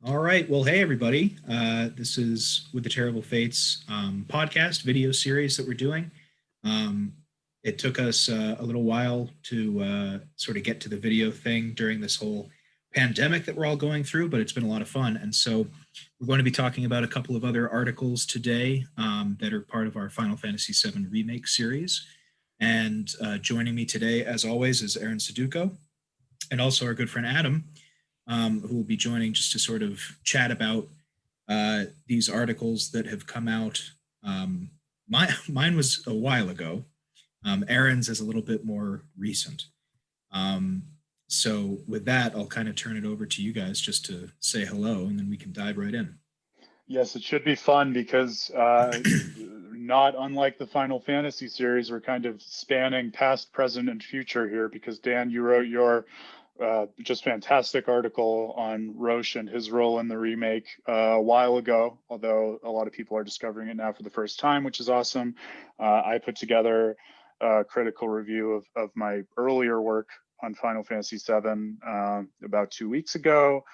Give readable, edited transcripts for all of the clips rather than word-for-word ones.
All right. Well, hey, everybody. This is With the Terrible Fates podcast video series that we're doing. Um, it took us a little while to sort of get to the video thing during this whole pandemic that we're all going through, but it's been a lot of fun. And so we're going to be talking about a couple of other articles today that are part of our Final Fantasy VII Remake series. And joining me today, as always, is Aaron Suduko and also our good friend Adam, who will be joining just to sort of chat about these articles that have come out. Mine was a while ago. Aaron's is a little bit more recent. So with that, I'll kind of turn it over to you guys just to say hello, and then we can dive right in. Yes, it should be fun because not unlike the Final Fantasy series, we're kind of spanning past, present, and future here because Dan, you wrote your just fantastic article on Roche and his role in the remake a while ago, although a lot of people are discovering it now for the first time, which is awesome. I put together a critical review of my earlier work on Final Fantasy VII about 2 weeks ago,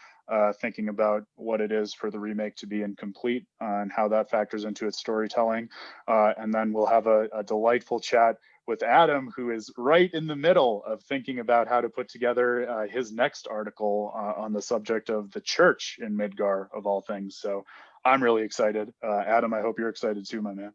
thinking about what it is for the remake to be incomplete and how that factors into its storytelling. And then we'll have a delightful chat with Adam, who is right in the middle of thinking about how to put together his next article on the subject of the church in Midgar, of all things. So I'm really excited. Adam, I hope you're excited too, my man.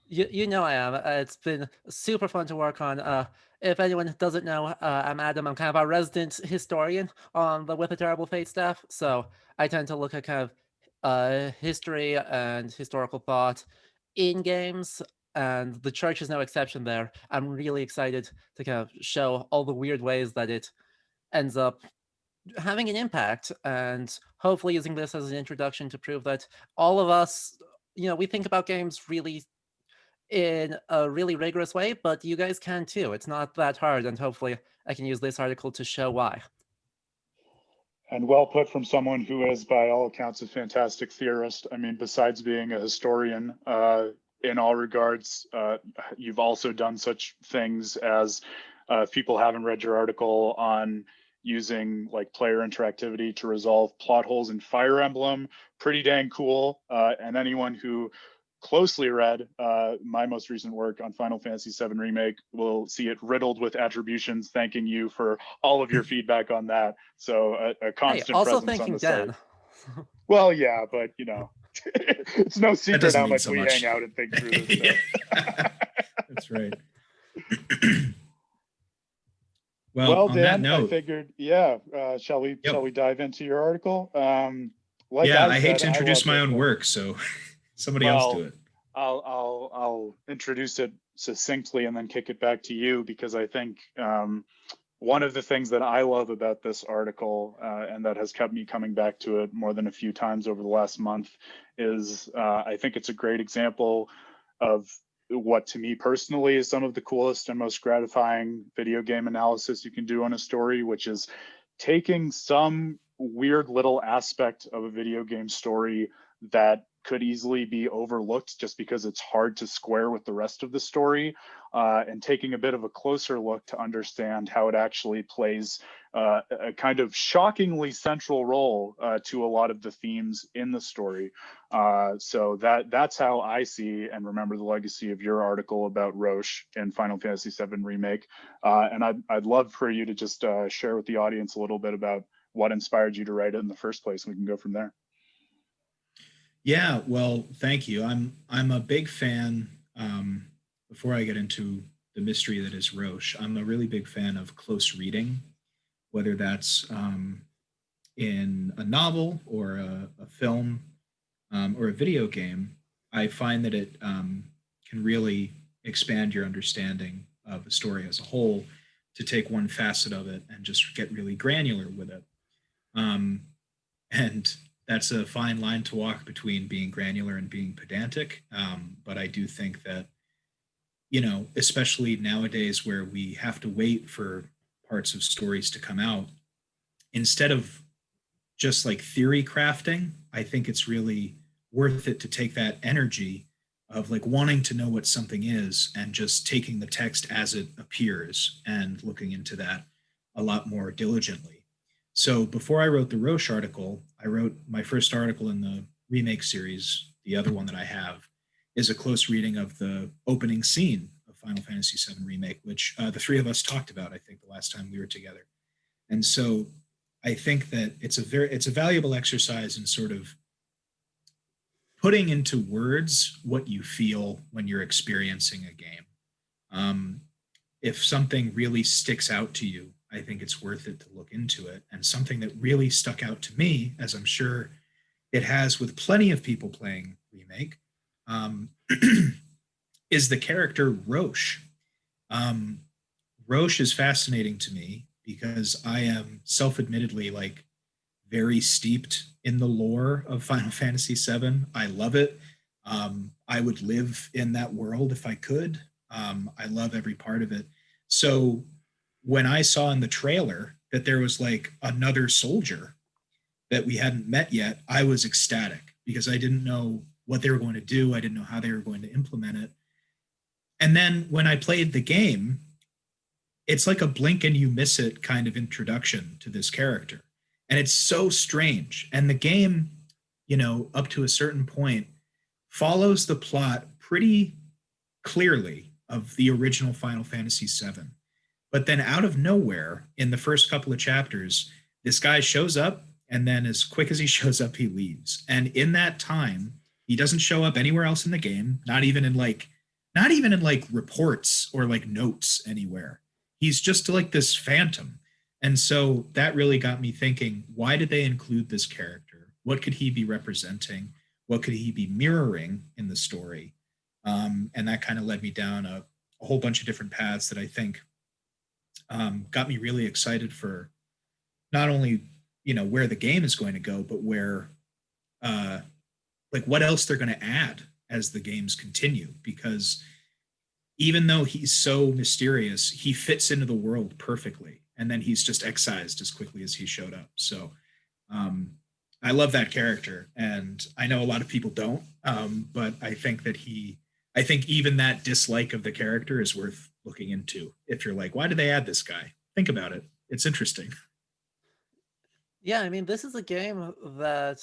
You know I am. It's been super fun to work on. If anyone doesn't know, I'm Adam. I'm kind of our resident historian on the With a Terrible Fate staff. So I tend to look at kind of history and historical thought in games, and the church is no exception there. I'm really excited to kind of show all the weird ways that it ends up having an impact, and hopefully using this as an introduction to prove that all of us, we think about games really in a really rigorous way, but you guys can too. It's not that hard, and hopefully I can use this article to show why. And well put from someone who is, by all accounts, a fantastic theorist. I mean, besides being a historian, in all regards, you've also done such things as, if people haven't read your article on using like player interactivity to resolve plot holes in Fire Emblem, pretty dang cool. And anyone who closely read my most recent work on Final Fantasy VII Remake will see it riddled with attributions thanking you for all of your feedback on that. So a constant also presence on the Dan. site. Well, yeah, but it's no secret how much we hang out and think through this stuff. That's right. Well, Dan, that note, I figured, shall we dive into your article? I hate to introduce my own work, so somebody else do it. I'll introduce it succinctly and then kick it back to you, because I think one of the things that I love about this article and that has kept me coming back to it more than a few times over the last month is I think it's a great example of what to me personally is some of the coolest and most gratifying video game analysis you can do on a story, which is taking some weird little aspect of a video game story that could easily be overlooked just because it's hard to square with the rest of the story, and taking a bit of a closer look to understand how it actually plays a kind of shockingly central role to a lot of the themes in the story. So that's how I see and remember the legacy of your article about Roche in Final Fantasy VII Remake. And I'd love for you to just share with the audience a little bit about what inspired you to write it in the first place, and we can go from there. Yeah, well, thank you. I'm a big fan. Before I get into the mystery that is Roche, I'm a really big fan of close reading, whether that's in a novel or a film or a video game. I find that it can really expand your understanding of a story as a whole to take one facet of it and just get really granular with it. And that's a fine line to walk between being granular and being pedantic. But I do think that, especially nowadays where we have to wait for parts of stories to come out, instead of just like theory crafting, I think it's really worth it to take that energy of like wanting to know what something is and just taking the text as it appears and looking into that a lot more diligently. So before I wrote the Roche article, I wrote my first article in the remake series. The other one that I have is a close reading of the opening scene of Final Fantasy VII Remake, which the three of us talked about, I think, the last time we were together. And so I think that it's a valuable exercise in sort of putting into words what you feel when you're experiencing a game. If something really sticks out to you, I think it's worth it to look into it. And something that really stuck out to me, as I'm sure it has with plenty of people playing Remake, is the character Roche. Roche is fascinating to me because I am self-admittedly like very steeped in the lore of Final Fantasy VII. I love it. I would live in that world if I could. I love every part of it. So when I saw in the trailer that there was like another soldier that we hadn't met yet, I was ecstatic because I didn't know what they were going to do. I didn't know how they were going to implement it. And then when I played the game, it's like a blink and you miss it kind of introduction to this character. And it's so strange. And the game, you know, up to a certain point, follows the plot pretty clearly of the original Final Fantasy VII. But then out of nowhere, in the first couple of chapters, this guy shows up, and then as quick as he shows up, he leaves. And in that time, he doesn't show up anywhere else in the game, not even in like reports or like notes anywhere. He's just like this phantom. And so that really got me thinking, why did they include this character? What could he be representing? What could he be mirroring in the story? And that kind of led me down a whole bunch of different paths that I think got me really excited for not only, you know, where the game is going to go, but where, like what else they're going to add as the games continue. Because even though he's so mysterious, he fits into the world perfectly. And then he's just excised as quickly as he showed up. So I love that character. And I know a lot of people don't, but I think that I think even that dislike of the character is worth looking into. If you're like, why did they add this guy? Think about it. It's interesting. Yeah, I mean, this is a game that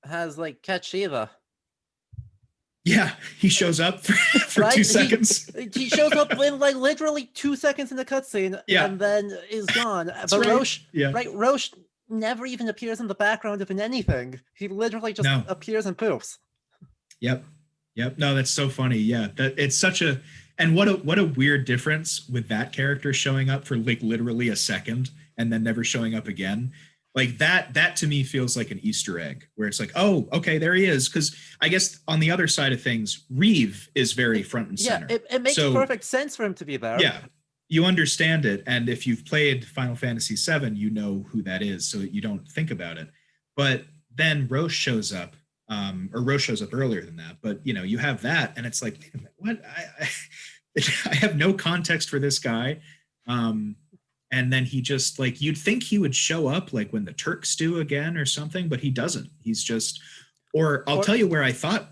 has like catch Shiva. Yeah, he shows up for Right? 2 seconds. He shows up in like literally 2 seconds in the cutscene, Yeah. and then is gone. That's But right. Roche, Yeah. right? Roche never even appears in the background of anything. He literally just No. appears and poofs. Yep. No, that's so funny. Yeah, that it's such a, and what a weird difference with that character showing up for like literally a second and then never showing up again. Like that to me feels like an Easter egg where it's like, oh, okay, there he is. Because I guess on the other side of things, Reeve is very front and center. Yeah, it makes perfect sense for him to be there. Yeah, you understand it, and if you've played Final Fantasy VII, you know who that is, so you don't think about it. But then Roche shows up, or Roche shows up earlier than that. But you know, you have that, and it's like, what? I have no context for this guy. And then he just like, you'd think he would show up like when the Turks do again or something, but he doesn't. He's just, or I'll tell you where I thought,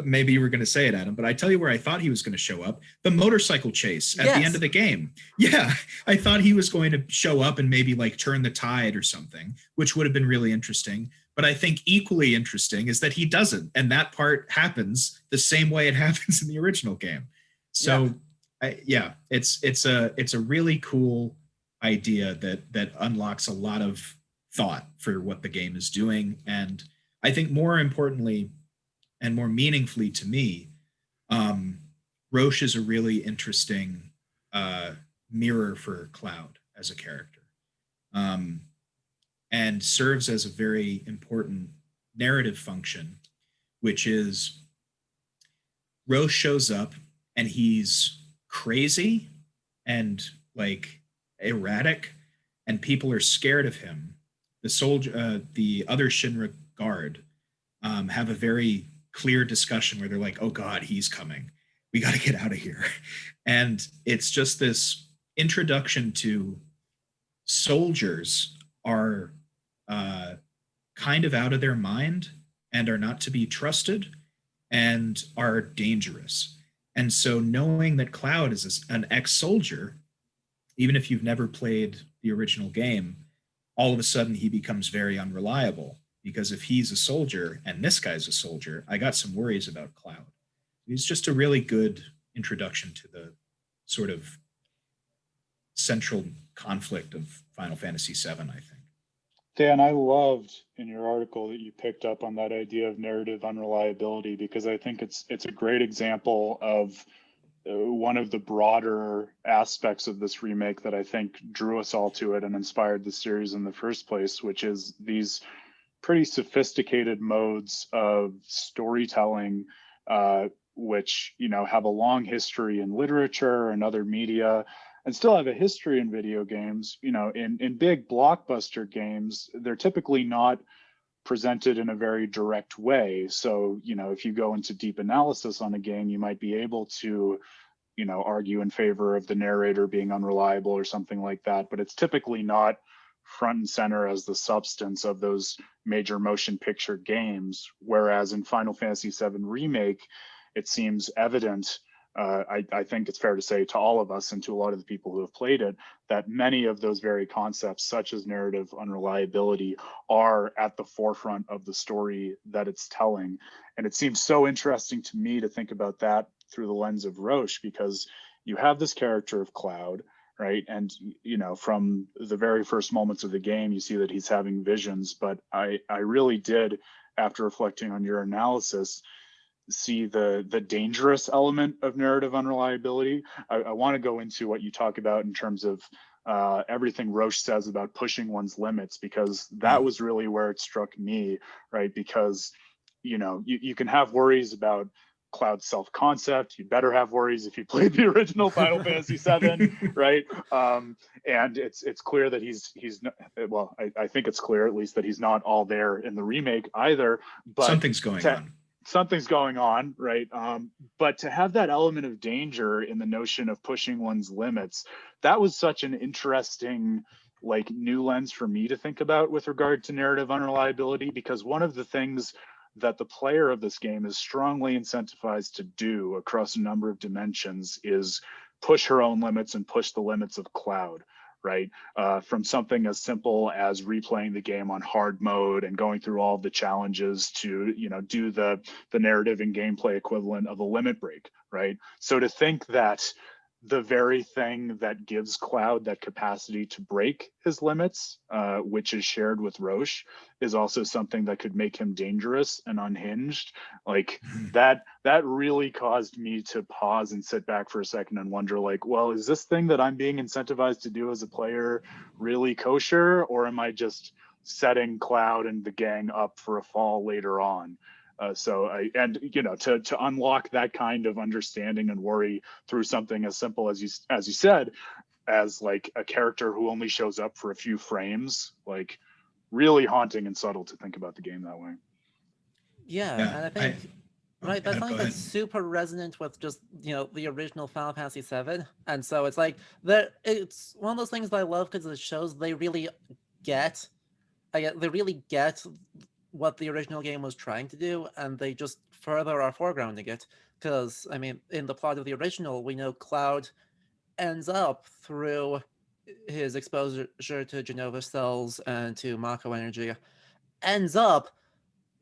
maybe you were going to say it, Adam, but I tell you where I thought he was going to show up: the motorcycle chase at the end of the game. Yeah, I thought he was going to show up and maybe like turn the tide or something, which would have been really interesting. But I think equally interesting is that he doesn't, and that part happens the same way it happens in the original game. So it's a really cool idea that unlocks a lot of thought for what the game is doing. And I think more importantly and more meaningfully to me, Roche is a really interesting mirror for Cloud as a character, and serves as a very important narrative function, which is Roche shows up and he's crazy and like erratic, and people are scared of him. The other Shinra guard have a very clear discussion where they're like, oh God, he's coming. We got to get out of here. And it's just this introduction to soldiers are kind of out of their mind and are not to be trusted and are dangerous. And so knowing that Cloud is an ex-soldier, even if you've never played the original game, all of a sudden he becomes very unreliable, because if he's a soldier and this guy's a soldier, I got some worries about Cloud. He's just a really good introduction to the sort of central conflict of Final Fantasy VII, I think. Dan, I loved in your article that you picked up on that idea of narrative unreliability, because I think it's a great example of one of the broader aspects of this remake that I think drew us all to it and inspired the series in the first place, which is these pretty sophisticated modes of storytelling, which, you know, have a long history in literature and other media, and still have a history in video games. You know, in big blockbuster games, they're typically not presented in a very direct way. So, you know, if you go into deep analysis on a game, you might be able to, you know, argue in favor of the narrator being unreliable or something like that, but it's typically not front and center as the substance of those major motion picture games. Whereas in Final Fantasy VII Remake, it seems evident, I think it's fair to say to all of us and to a lot of the people who have played it, that many of those very concepts, such as narrative unreliability, are at the forefront of the story that it's telling. And it seems so interesting to me to think about that through the lens of Roche, because you have this character of Cloud, right? And, you know, from the very first moments of the game, you see that he's having visions. But I really did, after reflecting on your analysis, see the dangerous element of narrative unreliability. I want to go into what you talk about in terms of everything Roche says about pushing one's limits, because that was really where it struck me, right? Because, you know, you can have worries about Cloud's self-concept. You better have worries if you played the original Final Fantasy VII, right? And it's clear that he's not, well, I think it's clear at least that he's not all there in the remake either. But something's going on. Something's going on, right? But to have that element of danger in the notion of pushing one's limits, that was such an interesting, like, new lens for me to think about with regard to narrative unreliability, because one of the things that the player of this game is strongly incentivized to do across a number of dimensions is push her own limits and push the limits of Cloud, right? From something as simple as replaying the game on hard mode and going through all of the challenges to, you know, do the narrative and gameplay equivalent of a limit break, right? So to think that the very thing that gives Cloud that capacity to break his limits, which is shared with Roche, is also something that could make him dangerous and unhinged. Like that really caused me to pause and sit back for a second and wonder, like, well, is this thing that I'm being incentivized to do as a player really kosher, or am I just setting Cloud and the gang up for a fall later on? And you know, to unlock that kind of understanding and worry through something as simple as you said, as like a character who only shows up for a few frames, like really haunting and subtle to think about the game that way. Yeah, and I think right, that's something that's ahead. super resonant with just, you know, the original Final Fantasy VII, and so it's like it's one of those things that I love because it shows they really get what the original game was trying to do, and they just further are foregrounding it. Because, I mean, in the plot of the original, we know Cloud ends up, through his exposure to Genova cells and to Mako energy, ends up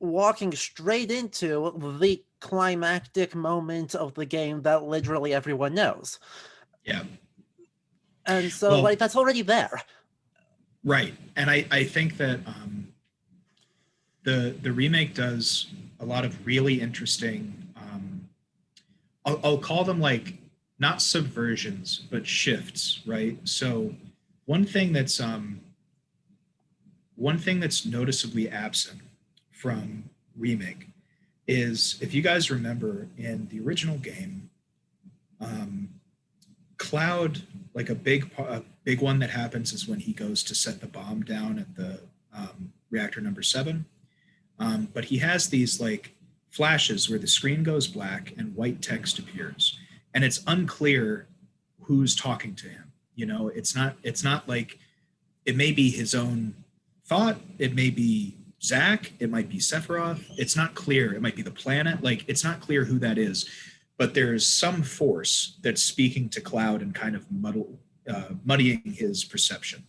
walking straight into the climactic moment of the game that literally everyone knows. Yeah. And so, like, that's already there. Right. And I think that the remake does a lot of really interesting, I'll call them, like, not subversions, but shifts, right? So one thing that's noticeably absent from remake is, if you guys remember, in the original game, Cloud, like a big one that happens is when he goes to set the bomb down at the reactor number 7. But he has these, like, flashes where the screen goes black and white text appears, and it's unclear who's talking to him. You know, it's not like, it may be his own thought, it may be Zack, it might be Sephiroth. It's not clear. It might be the planet. Like, it's not clear who that is, but there's some force that's speaking to Cloud and kind of muddying his perception.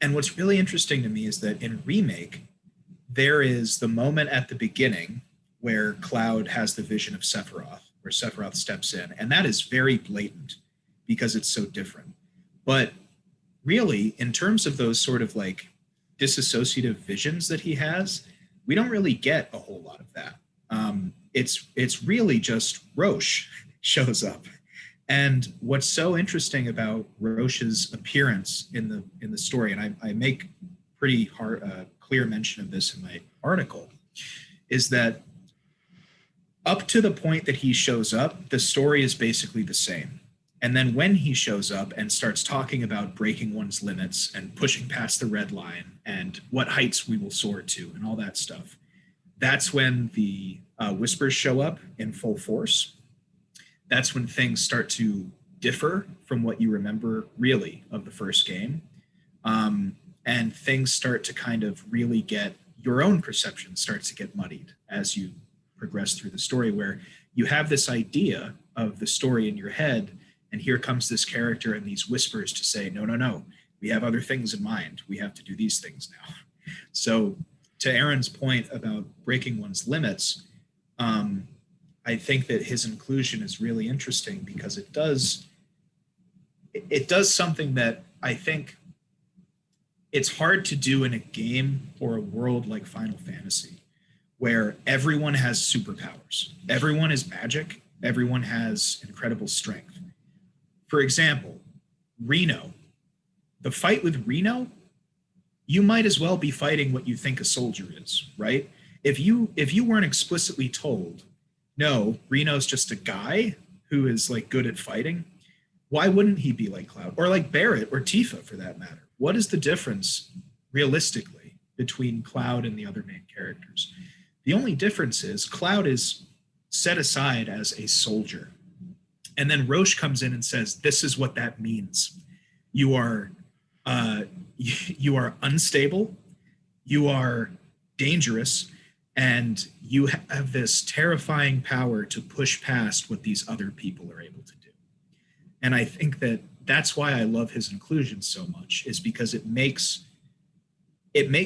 And what's really interesting to me is that in Remake, there is the moment at the beginning where Cloud has the vision of Sephiroth, where Sephiroth steps in, and that is very blatant because it's so different. But really, in terms of those sort of like disassociative visions that he has, we don't really get a whole lot of that. It's really just Roche shows up. And what's so interesting about Roche's appearance in the story, and I make pretty clear mention of this in my article, is that up to the point that he shows up, the story is basically the same. And then when he shows up and starts talking about breaking one's limits and pushing past the red line and what heights we will soar to and all that stuff, that's when the whispers show up in full force. That's when things start to differ from what you remember really of the first game. And things start to kind of really get, your own perception starts to get muddied as you progress through the story, where you have this idea of the story in your head, and here comes this character and these whispers to say, no, no, no, we have other things in mind. We have to do these things now. So to Aaron's point about breaking one's limits, I think that his inclusion is really interesting because it does something that I think it's hard to do in a game or a world like Final Fantasy, where everyone has superpowers. Everyone is magic. Everyone has incredible strength. For example, Reno. The fight with Reno, you might as well be fighting what you think a soldier is, right? If you weren't explicitly told, no, Reno's just a guy who is like good at fighting, why wouldn't he be like Cloud? Or like Barrett or Tifa for that matter? What is the difference realistically between Cloud and the other main characters? The only difference is Cloud is set aside as a soldier. And then Roche comes in and says, this is what that means. You are unstable, you are dangerous, and you have this terrifying power to push past what these other people are able to do. And I think that that's why I love his inclusion so much, is because it makes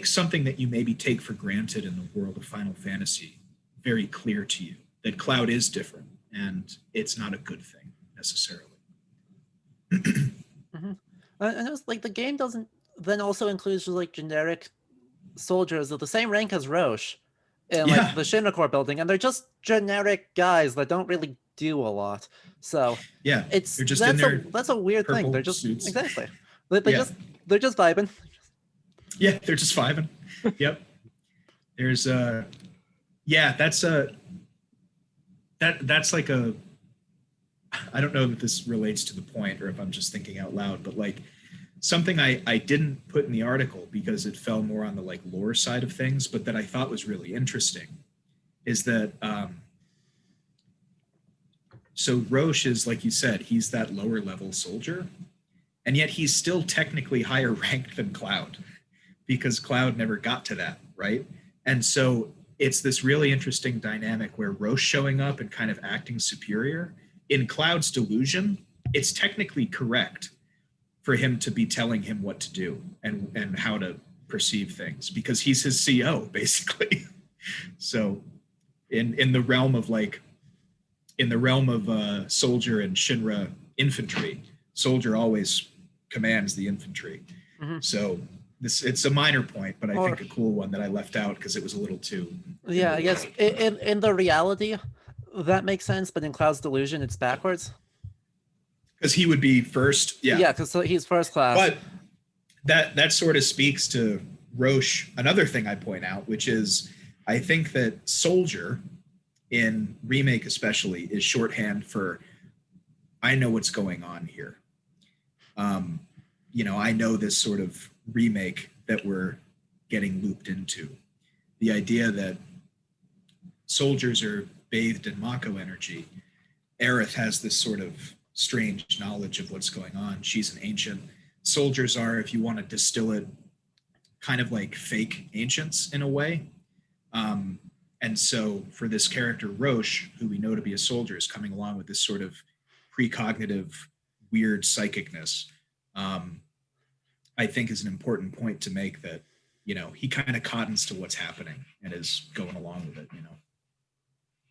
something that you maybe take for granted in the world of Final Fantasy very clear to you, that Cloud is different and it's not a good thing necessarily. Mm-hmm. And it was like the game doesn't then also includes like generic soldiers of the same rank as Roche in like the Shinra Corps building, and they're just generic guys that don't really do a lot. So yeah, it's they're just that's a weird thing. They're just suits. Exactly. They're just vibing. Yeah, they're just vibing. Yep. There's that's like a, I don't know if this relates to the point or if I'm just thinking out loud, but like something I didn't put in the article because it fell more on the like lore side of things, but that I thought was really interesting is that so Roche is, like you said, he's that lower level soldier, and yet he's still technically higher ranked than Cloud because Cloud never got to that, right? And so it's this really interesting dynamic where Roche showing up and kind of acting superior. In Cloud's delusion, it's technically correct for him to be telling him what to do and how to perceive things because he's his CO basically. So in the realm of soldier and Shinra infantry, soldier always commands the infantry. Mm-hmm. So it's a minor point, but I think a cool one that I left out because it was a little too. Yeah, I guess in the reality, that makes sense, but in Cloud's delusion, it's backwards. Because he would be first, yeah. Yeah, because he's first class. But that sort of speaks to Roche. Another thing I point out, which is I think that soldier in Remake especially is shorthand for I know what's going on here. I know this sort of remake that we're getting looped into. The idea that soldiers are bathed in Mako energy. Aerith has this sort of strange knowledge of what's going on. She's an ancient. Soldiers are, if you want to distill it, kind of like fake ancients in a way. And so for this character, Roche, who we know to be a soldier, is coming along with this sort of precognitive, weird psychicness. I think is an important point to make, that, you know, he kind of cottons to what's happening and is going along with it, you know.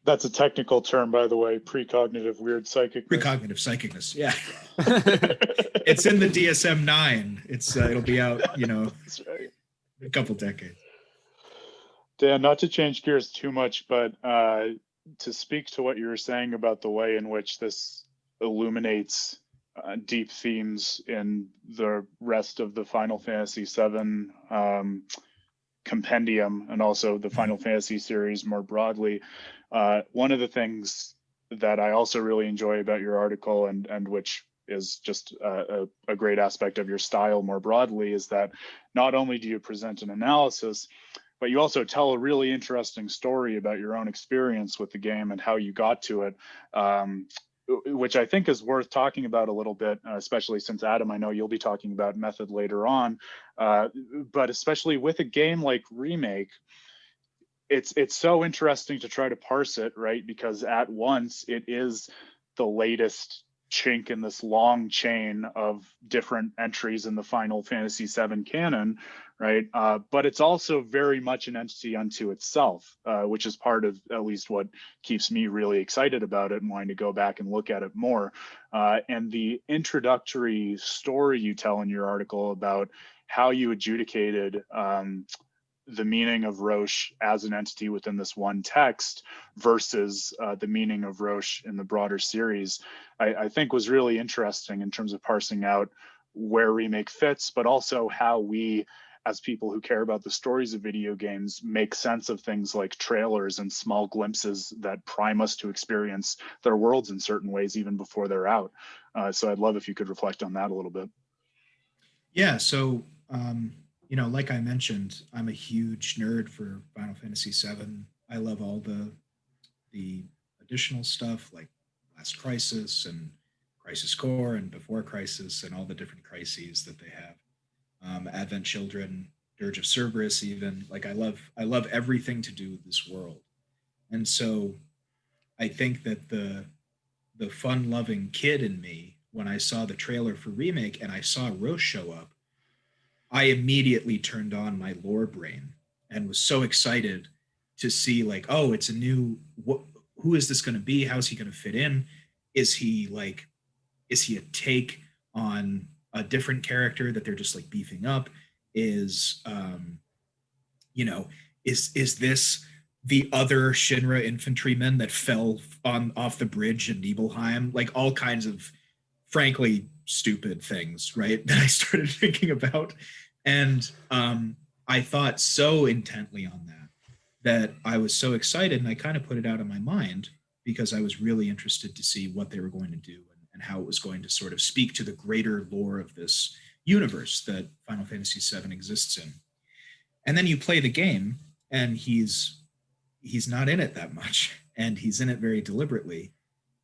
That's a technical term, by the way, precognitive weird psychicness. Precognitive psychicness, yeah. It's in the DSM-9. It's it'll be out, you know, That's right. a couple decades. Dan, not to change gears too much, but to speak to what you were saying about the way in which this illuminates deep themes in the rest of the Final Fantasy VII compendium, and also the Final Fantasy series more broadly. One of the things that I also really enjoy about your article, and which is just a great aspect of your style more broadly, is that not only do you present an analysis, but you also tell a really interesting story about your own experience with the game and how you got to it, which I think is worth talking about a little bit, especially since, Adam, I know you'll be talking about method later on, but especially with a game like Remake, it's so interesting to try to parse it, right? Because at once it is the latest chink in this long chain of different entries in the Final Fantasy VII canon, right? But it's also very much an entity unto itself, which is part of at least what keeps me really excited about it and wanting to go back and look at it more. And the introductory story you tell in your article about how you adjudicated the meaning of Roche as an entity within this one text versus the meaning of Roche in the broader series, I think was really interesting in terms of parsing out where Remake fits, but also how we, as people who care about the stories of video games, make sense of things like trailers and small glimpses that prime us to experience their worlds in certain ways even before they're out. So I'd love if you could reflect on that a little bit. Yeah, so you know, like I mentioned, I'm a huge nerd for Final Fantasy VII. I love all the additional stuff like Last Crisis and Crisis Core and Before Crisis and all the different crises that they have. Advent Children, Dirge of Cerberus, even. Like I love everything to do with this world. And so I think that the fun-loving kid in me, when I saw the trailer for Remake and I saw Roche show up, I immediately turned on my lore brain and was so excited to see, like, oh, it's a new, who is this going to be? How's he going to fit in? Is he a take on a different character that they're just like beefing up? Is, you know, is this the other Shinra infantryman that fell off the bridge in Nibelheim? Like all kinds of, frankly, stupid things, right? That I started thinking about. And I thought so intently on that I was so excited, and I kind of put it out of my mind because I was really interested to see what they were going to do and how it was going to sort of speak to the greater lore of this universe that Final Fantasy VII exists in. And then you play the game, and he's not in it that much, and he's in it very deliberately.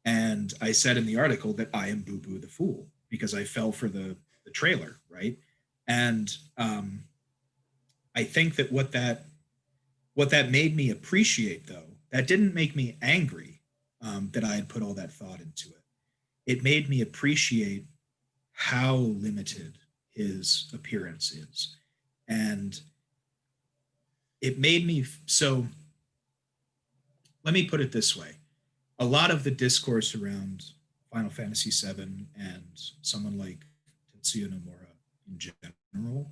And I said in the article that I am Boo Boo the Fool because I fell for the trailer, right? And I think that what that made me appreciate, though, that didn't make me angry that I had put all that thought into it. It made me appreciate how limited his appearance is. And it made me, so let me put it this way. A lot of the discourse around Final Fantasy VII and someone like Tetsuya Nomura in general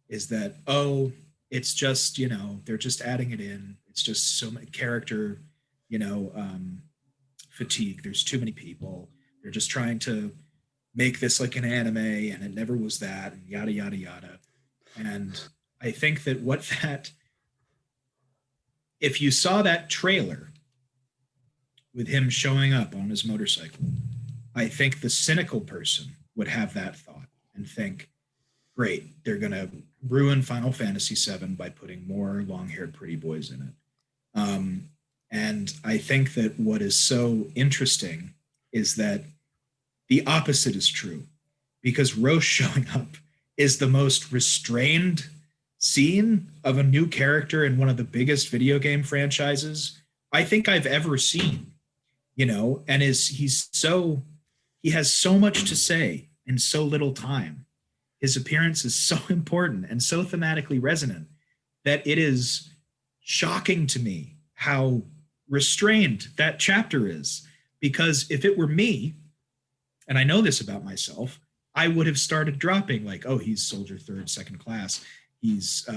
is that, oh, it's just, you know, they're just adding it in. It's just so many character, you know, fatigue. There's too many people. They're just trying to make this like an anime, and it never was that, and yada, yada, yada. And I think that if you saw that trailer with him showing up on his motorcycle, I think the cynical person would have that thought and think, great, they're going to ruin Final Fantasy VII by putting more long-haired pretty boys in it. And I think that what is so interesting is that the opposite is true, because Roche showing up is the most restrained scene of a new character in one of the biggest video game franchises I think I've ever seen, you know, and he has so much to say in so little time. his appearance is so important and so thematically resonant that it is shocking to me how restrained that chapter is. Because if it were me, and I know this about myself, I would have started dropping like, oh, he's soldier third, second class. He's,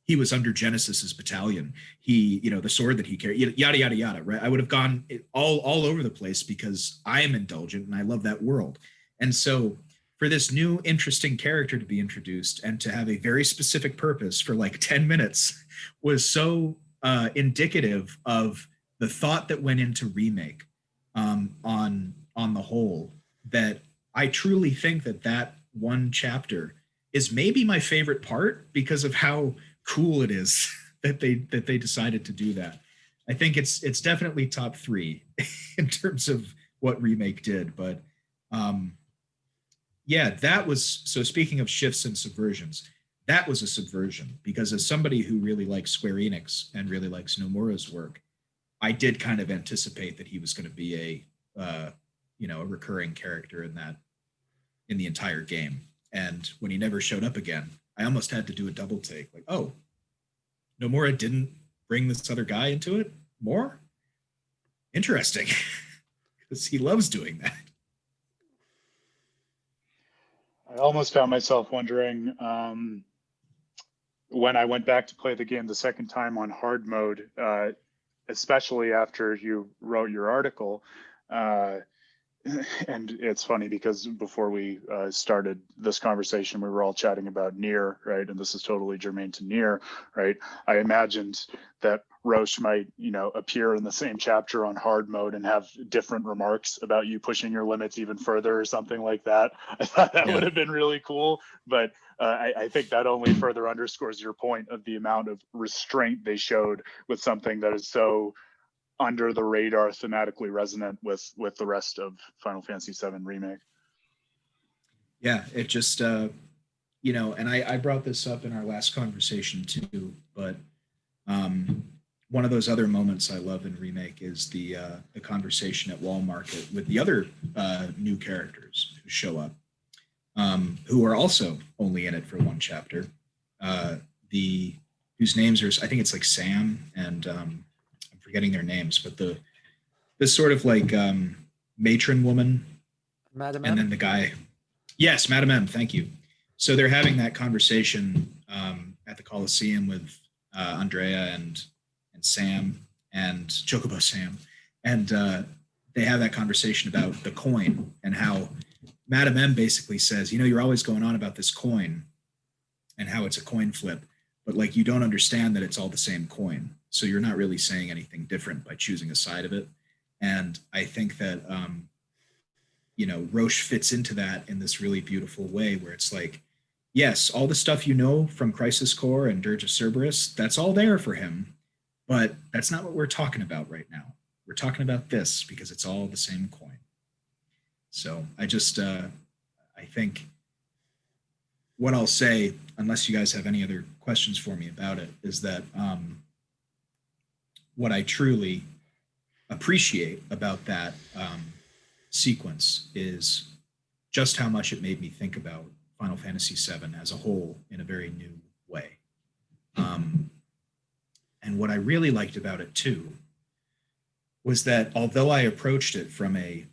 he was under Genesis's battalion. He, the sword that he carried, yada, yada, yada, right? I would have gone all over the place because I am indulgent and I love that world. And so for this new interesting character to be introduced and to have a very specific purpose for like 10 minutes was so indicative of the thought that went into Remake on the whole, that I truly think that one chapter is maybe my favorite part because of how cool it is that they decided to do that. I think it's definitely top 3 in terms of what Remake did. But yeah, that was, so speaking of shifts and subversions, that was a subversion, because as somebody who really likes Square Enix and really likes Nomura's work, I did kind of anticipate that he was going to be a recurring character in the entire game. And when he never showed up again, I almost had to do a double take, like, oh, Nomura didn't bring this other guy into it more? Interesting, because he loves doing that. I almost found myself wondering when I went back to play the game the second time on hard mode, especially after you wrote your article. And it's funny because before we started this conversation, we were all chatting about NieR, right? And this is totally germane to NieR, right? I imagined that Roche might, appear in the same chapter on hard mode and have different remarks about you pushing your limits even further or something like that. I thought that would have been really cool, but I think that only further underscores your point of the amount of restraint they showed with something that is so under the radar, thematically resonant with the rest of Final Fantasy VII Remake. Yeah, it just, and I brought this up in our last conversation too, but one of those other moments I love in Remake is the conversation at Wall Market with the other new characters who show up, who are also only in it for one chapter, whose names are, I think it's like Sam and forgetting their names, but this sort of like matron woman, Madam and M? then the guy, yes, Madam M, thank you. So they're having that conversation at the Coliseum with Andrea and Sam and Chocobo Sam, and they have that conversation about the coin and how Madam M basically says, you're always going on about this coin and how it's a coin flip, but like you don't understand that it's all the same coin. So you're not really saying anything different by choosing a side of it. And I think that, Roche fits into that in this really beautiful way where it's like, yes, all the stuff from Crisis Core and Dirge of Cerberus, that's all there for him, but that's not what we're talking about right now. We're talking about this because it's all the same coin. So I just, I think what I'll say, unless you guys have any other questions for me about it, is that what I truly appreciate about that sequence is just how much it made me think about Final Fantasy VII as a whole in a very new way. And what I really liked about it too was that although I approached it from a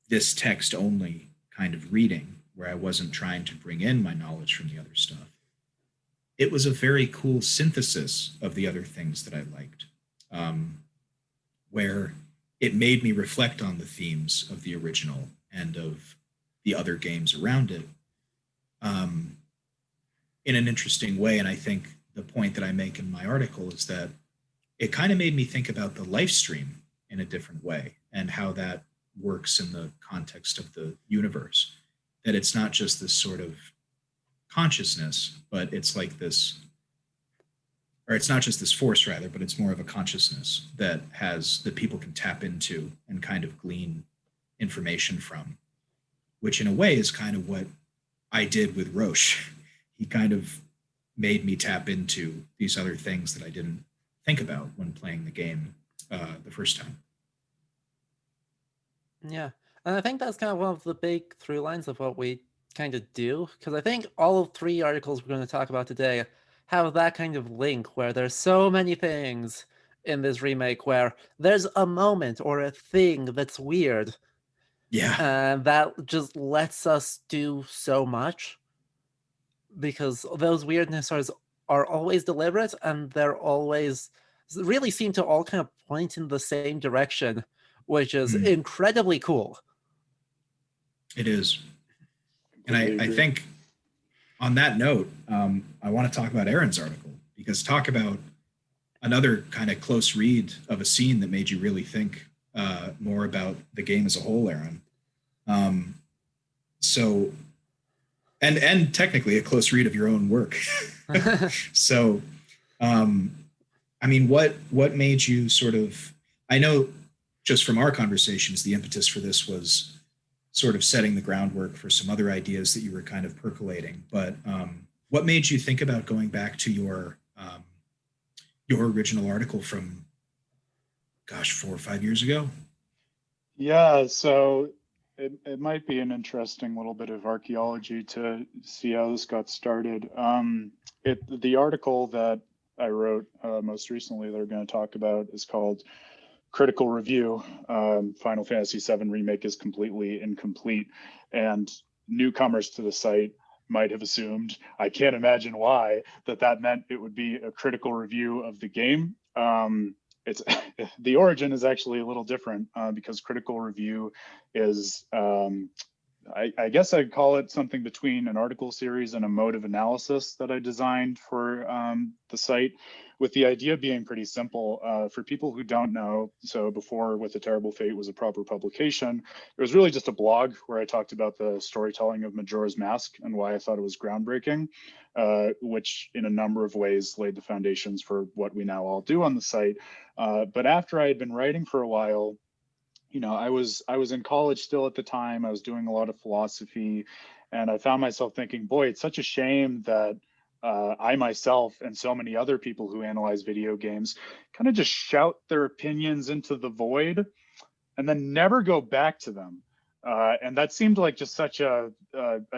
this text only kind of reading, where I wasn't trying to bring in my knowledge from the other stuff, it was a very cool synthesis of the other things that I liked, where it made me reflect on the themes of the original and of the other games around it in an interesting way. And I think the point that I make in my article is that it kind of made me think about the life stream in a different way and how that works in the context of the universe. That it's not just this sort of consciousness, but it's like this, or it's not just this force rather, but it's more of a consciousness that people can tap into and kind of glean information from, which in a way is kind of what I did with Roche. He kind of made me tap into these other things that I didn't think about when playing the game the first time. Yeah. And I think that's kind of one of the big through lines of what we kind of do, because I think all 3 articles we're going to talk about today have that kind of link where there's so many things in this remake where there's a moment or a thing that's weird, Yeah. and that just lets us do so much, because those weirdnesses are always deliberate, and they're always really seem to all kind of point in the same direction, which is Mm, incredibly cool. it is. And Completely I agree. think on that note, I want to talk about Aaron's article, because talk about another kind of close read of a scene that made you really think more about the game as a whole, Aaron. Um, so, and technically a close read of your own work. So, um, I mean, what made you sort of? I know just from our conversations, the impetus for this was sort of setting the groundwork for some other ideas that you were kind of percolating. But what made you think about going back to your original article from, gosh, 4 or 5 years ago? Yeah, so it might be an interesting little bit of archaeology to see how this got started. The article that I wrote most recently that we're going to talk about is called Critical Review. Final Fantasy VII Remake is completely incomplete, and newcomers to the site might have assumed, I can't imagine why, that meant it would be a critical review of the game. It's the origin is actually a little different because critical review is I guess I'd call it something between an article series and a mode of analysis that I designed for the site, with the idea being pretty simple. For people who don't know, so before With a Terrible Fate was a proper publication, it was really just a blog where I talked about the storytelling of Majora's Mask and why I thought it was groundbreaking, which in a number of ways laid the foundations for what we now all do on the site. But after I had been writing for a while, I was in college still at the time. I was doing a lot of philosophy, and I found myself thinking, boy, it's such a shame that I myself and so many other people who analyze video games kind of just shout their opinions into the void and then never go back to them. And that seemed like just such a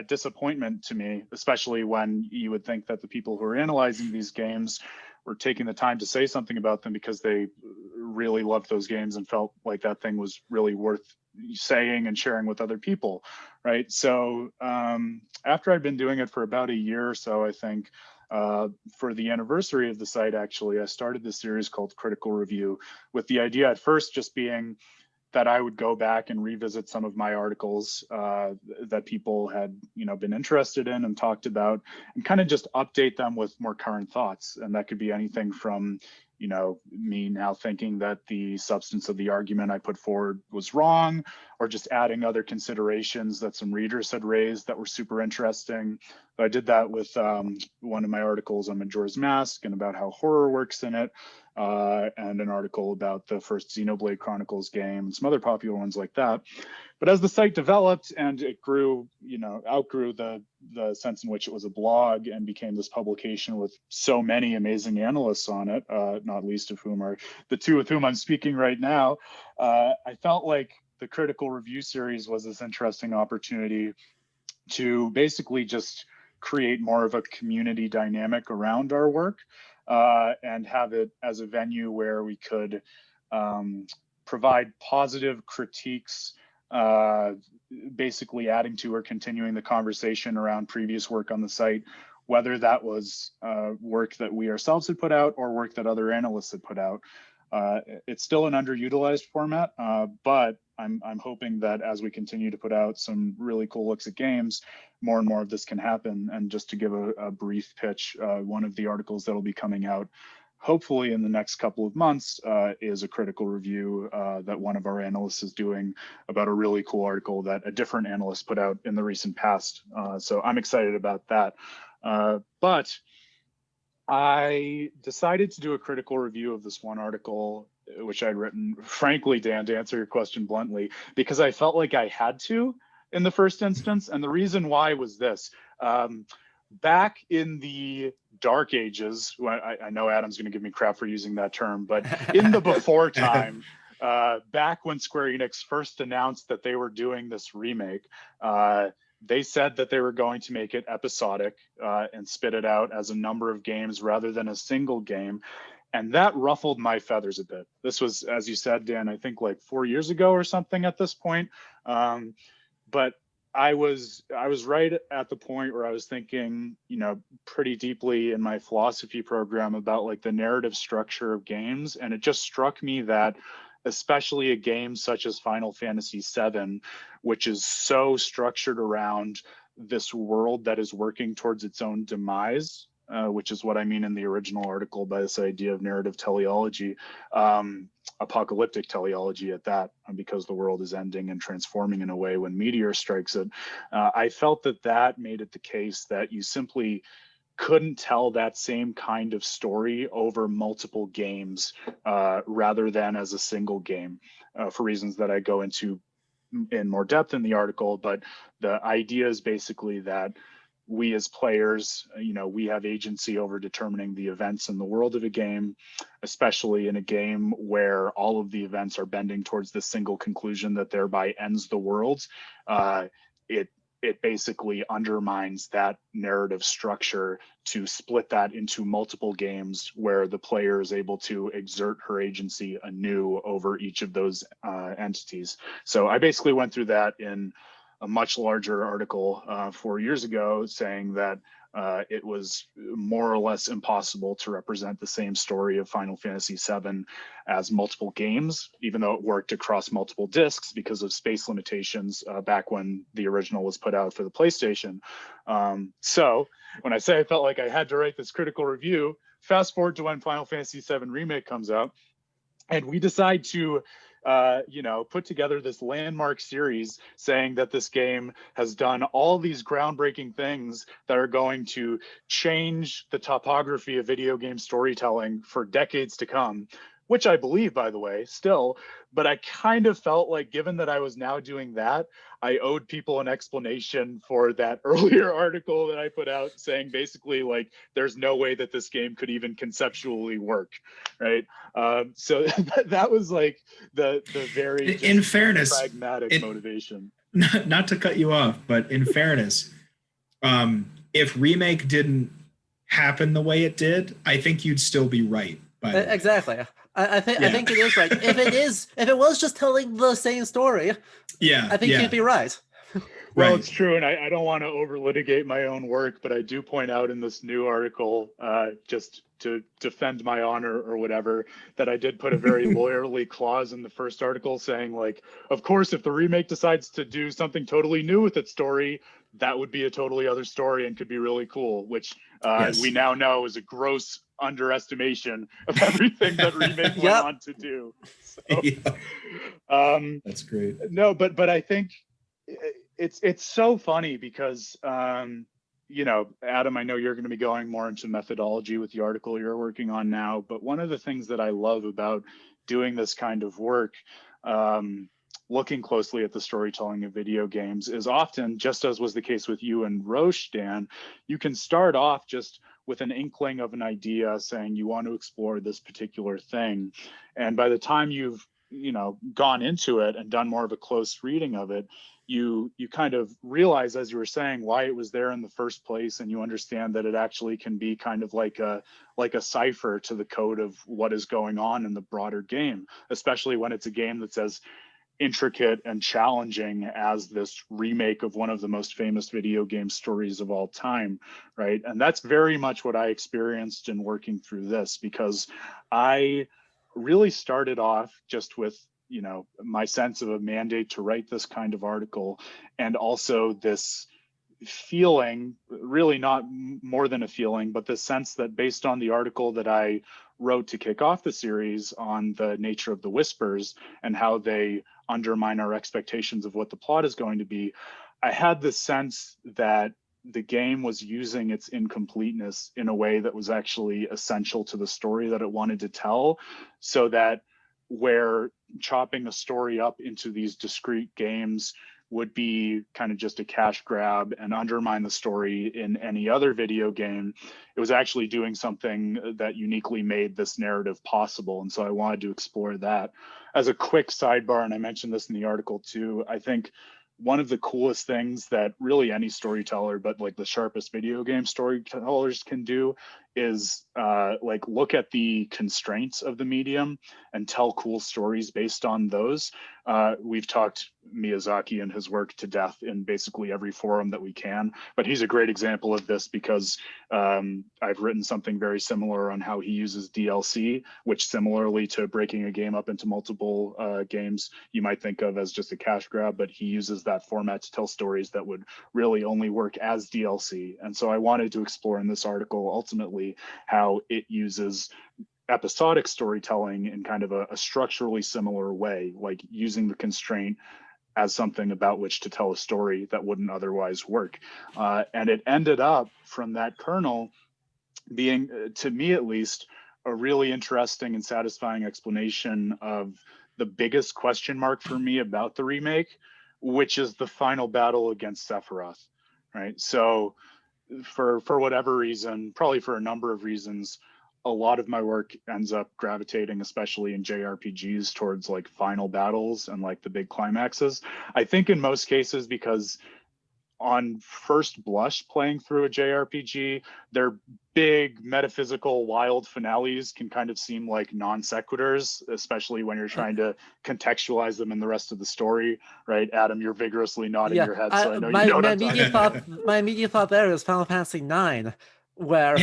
disappointment to me, especially when you would think that the people who are analyzing these games were taking the time to say something about them because they really loved those games and felt like that thing was really worth saying and sharing with other people, right? So after I'd been doing it for about a year or so, I think, for the anniversary of the site, actually, I started this series called Critical Review, with the idea at first just being that I would go back and revisit some of my articles that people had, been interested in and talked about, and kind of just update them with more current thoughts. And that could be anything from, me now thinking that the substance of the argument I put forward was wrong, or just adding other considerations that some readers had raised that were super interesting. So I did that with one of my articles on Majora's Mask and about how horror works in it, and an article about the first Xenoblade Chronicles game and some other popular ones like that. But as the site developed and it grew, outgrew the sense in which it was a blog and became this publication with so many amazing analysts on it, not least of whom are the two with whom I'm speaking right now, I felt like the Critical Review series was this interesting opportunity to basically just create more of a community dynamic around our work, and have it as a venue where we could provide positive critiques, basically adding to or continuing the conversation around previous work on the site, whether that was work that we ourselves had put out or work that other analysts had put out. It's still an underutilized format, but I'm hoping that as we continue to put out some really cool looks at games, more and more of this can happen. And just to give a brief pitch, one of the articles that'll be coming out hopefully in the next couple of months is a critical review that one of our analysts is doing about a really cool article that a different analyst put out in the recent past. So I'm excited about that. But I decided to do a critical review of this one article, which I'd written, frankly, Dan, to answer your question bluntly, because I felt like I had to in the first instance. And the reason why was this. Back in the dark ages, I know Adam's going to give me crap for using that term, but in the before time, back when Square Enix first announced that they were doing this remake, they said that they were going to make it episodic and spit it out as a number of games rather than a single game. And that ruffled my feathers a bit. This was, as you said, Dan, I think like 4 years ago or something at this point. But I was right at the point where I was thinking, you know, pretty deeply in my philosophy program about like the narrative structure of games. And it just struck me that especially a game such as Final Fantasy VII, which is so structured around this world that is working towards its own demise, which is what I mean in the original article by this idea of narrative teleology, apocalyptic teleology at that, because the world is ending and transforming in a way when meteor strikes it. I felt that that made it the case that you simply couldn't tell that same kind of story over multiple games rather than as a single game for reasons that I go into in more depth in the article. But the idea is basically that we as players, you know, we have agency over determining the events in the world of a game, especially in a game where all of the events are bending towards this single conclusion that thereby ends the world. It basically undermines that narrative structure to split that into multiple games where the player is able to exert her agency anew over each of those entities. So I basically went through that in a much larger article 4 years ago, saying that it was more or less impossible to represent the same story of Final Fantasy VII as multiple games, even though it worked across multiple discs because of space limitations back when the original was put out for the PlayStation. So when I say I felt like I had to write this critical review, fast forward to when Final Fantasy VII Remake comes out, and we decide to put together this landmark series saying that this game has done all these groundbreaking things that are going to change the topography of video game storytelling for decades to come, which I believe, by the way, still. But I kind of felt like, given that I was now doing that, I owed people an explanation for that earlier article that I put out saying basically like, there's no way that this game could even conceptually work, right? So that was like the very in fairness, pragmatic motivation. Not to cut you off, but in fairness, if Remake didn't happen the way it did, I think you'd still be right. Exactly. I think it is right. If it was just telling the same story, I think you'd be right. Well, it's true, and I don't want to over litigate my own work, but I do point out in this new article, just to defend my honor or whatever, that I did put a very lawyerly clause in the first article saying, like, of course, if the remake decides to do something totally new with its story, that would be a totally other story and could be really cool, which we now know is a gross underestimation of everything that Remake went on to do. So, that's great. No, but I think it's so funny because Adam, I know you're going to be going more into methodology with the article you're working on now, but one of the things that I love about doing this kind of work, looking closely at the storytelling of video games, is often, just as was the case with you and Roche, Dan, you can start off just with an inkling of an idea saying you want to explore this particular thing. And by the time you've gone into it and done more of a close reading of it, you kind of realize, as you were saying, why it was there in the first place, and you understand that it actually can be kind of like a cipher to the code of what is going on in the broader game, especially when it's a game that's as intricate and challenging as this remake of one of the most famous video game stories of all time, right? And that's very much what I experienced in working through this, because I really started off just with my sense of a mandate to write this kind of article, and also this feeling, really not more than a feeling, but the sense that based on the article that I wrote to kick off the series on the nature of the whispers and how they undermine our expectations of what the plot is going to be, I had the sense that the game was using its incompleteness in a way that was actually essential to the story that it wanted to tell, so that where chopping a story up into these discrete games would be kind of just a cash grab and undermine the story in any other video game. It was actually doing something that uniquely made this narrative possible. And so I wanted to explore that. As a quick sidebar, and I mentioned this in the article too, I think one of the coolest things that really any storyteller, but like the sharpest video game storytellers can do is like look at the constraints of the medium and tell cool stories based on those. We've talked Miyazaki and his work to death in basically every forum that we can, but he's a great example of this because I've written something very similar on how he uses DLC, which similarly to breaking a game up into multiple games, you might think of as just a cash grab, but he uses that format to tell stories that would really only work as DLC. And so I wanted to explore in this article ultimately how it uses episodic storytelling in kind of a structurally similar way, like using the constraint as something about which to tell a story that wouldn't otherwise work. And it ended up from that kernel being, to me at least, a really interesting and satisfying explanation of the biggest question mark for me about the remake, which is the final battle against Sephiroth, right? So for whatever reason, probably for a number of reasons, a lot of my work ends up gravitating, especially in JRPGs, towards like final battles and like the big climaxes. I think in most cases because on first blush playing through a JRPG, their big metaphysical wild finales can kind of seem like non sequiturs, especially when you're trying to contextualize them in the rest of the story, right? Adam, you're vigorously nodding your head, so I know you know what I'm talking about. My immediate thought there is Final Fantasy IX, where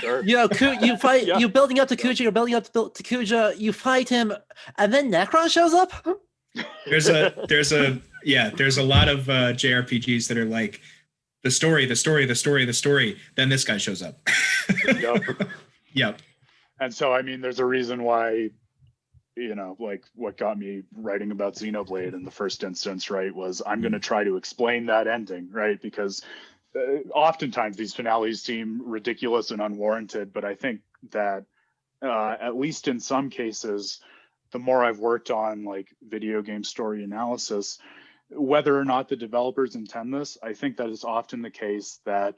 Sure. you know you fight, Yeah. you're building up to Kuja, you're building up to Kuja, you fight him, and then Necron shows up. There's a lot of JRPGs that are like the story. Then this guy shows up. Yep. Yep. And so, I mean, there's a reason why, you know, like what got me writing about Xenoblade in the first instance, right, was I'm going to try to explain that ending, right? Because oftentimes these finales seem ridiculous and unwarranted, but I think that at least in some cases, the more I've worked on like video game story analysis, whether or not the developers intend this, I think that it's often the case that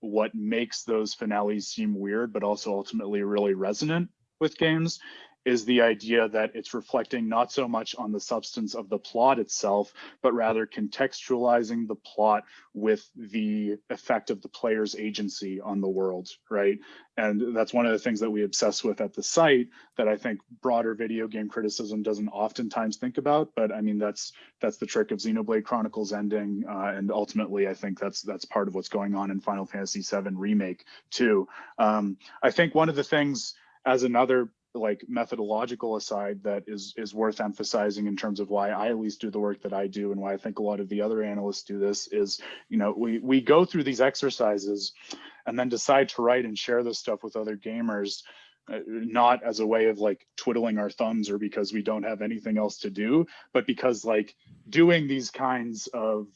what makes those finales seem weird, but also ultimately really resonant with games, is the idea that it's reflecting not so much on the substance of the plot itself, but rather contextualizing the plot with the effect of the player's agency on the world, right? And that's one of the things that we obsess with at the site that I think broader video game criticism doesn't oftentimes think about. But I mean, that's the trick of Xenoblade Chronicles ending, and ultimately, I think that's part of what's going on in Final Fantasy VII Remake too. I think one of the things, as another like methodological aside, that is worth emphasizing in terms of why I at least do the work that I do and why I think a lot of the other analysts do this is, you know, we go through these exercises and then decide to write and share this stuff with other gamers, not as a way of like twiddling our thumbs or because we don't have anything else to do, but because like doing these kinds of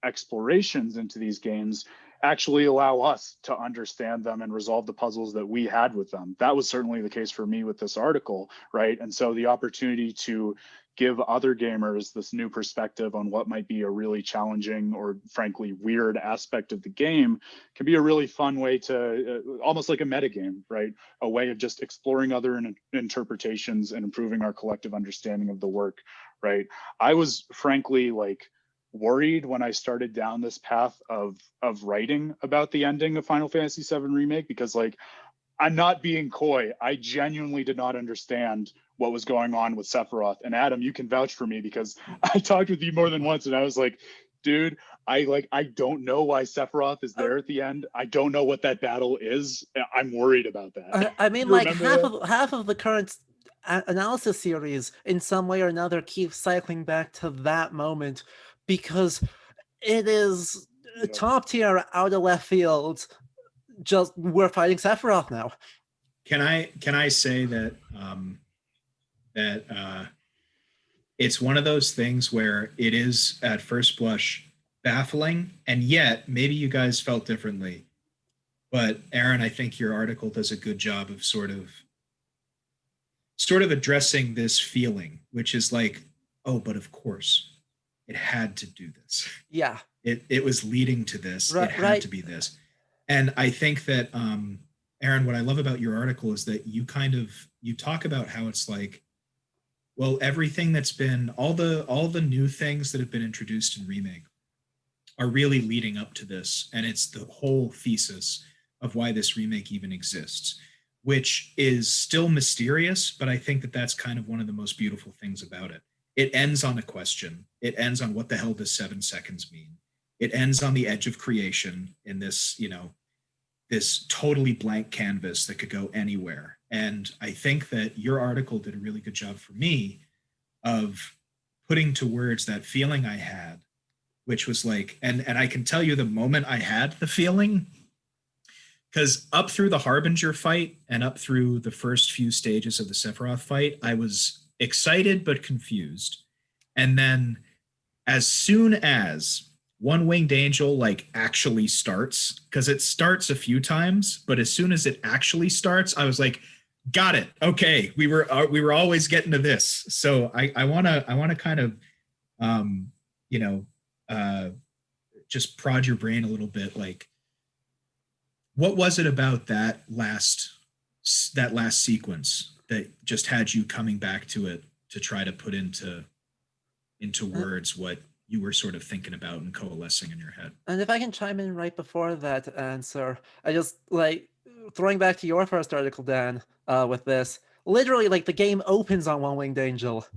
explorations into these games actually allow us to understand them and resolve the puzzles that we had with them. That was certainly the case for me with this article, right? And so the opportunity to give other gamers this new perspective on what might be a really challenging or frankly weird aspect of the game can be a really fun way to, almost like a metagame, right? A way of just exploring other interpretations and improving our collective understanding of the work, right? I was frankly like worried when I started down this path of writing about the ending of Final Fantasy VII Remake, because like, I'm not being coy. I genuinely did not understand what was going on with Sephiroth. And Adam, you can vouch for me because I talked with you more than once and I was like, dude, I don't know why Sephiroth is there at the end. I don't know what that battle is. I'm worried about that. I mean, like half of the current analysis series in some way or another keeps cycling back to that moment because it is top tier, out of left field. Just we're fighting Sephiroth now. Can I say that it's one of those things where it is at first blush baffling, and yet maybe you guys felt differently. But Aaron, I think your article does a good job of sort of addressing this feeling, which is like, oh, but of course, it had to do this. Yeah. It was leading to this. It had Right. to be this. And I think that Aaron, what I love about your article is that you talk about how it's like, well, everything that's been all the new things that have been introduced in Remake are really leading up to this, and it's the whole thesis of why this remake even exists, which is still mysterious, but I think that that's kind of one of the most beautiful things about it. It ends on a question. It ends on what the hell does 7 seconds mean? It ends on the edge of creation in this, this totally blank canvas that could go anywhere. And I think that your article did a really good job for me of putting to words that feeling I had, which was like, and I can tell you the moment I had the feeling, because up through the Harbinger fight and up through the first few stages of the Sephiroth fight, I was excited but confused. And then as soon as One Winged Angel like actually starts, because it starts a few times, but as soon as it actually starts, I was like, got it. Okay, we were always getting to this. So I want to kind of just prod your brain a little bit. Like, what was it about that last sequence that just had you coming back to it to try to put into words what you were sort of thinking about and coalescing in your head? And if I can chime in right before that answer, I just like throwing back to your first article, Dan, with this. Literally, like the game opens on One Winged Angel.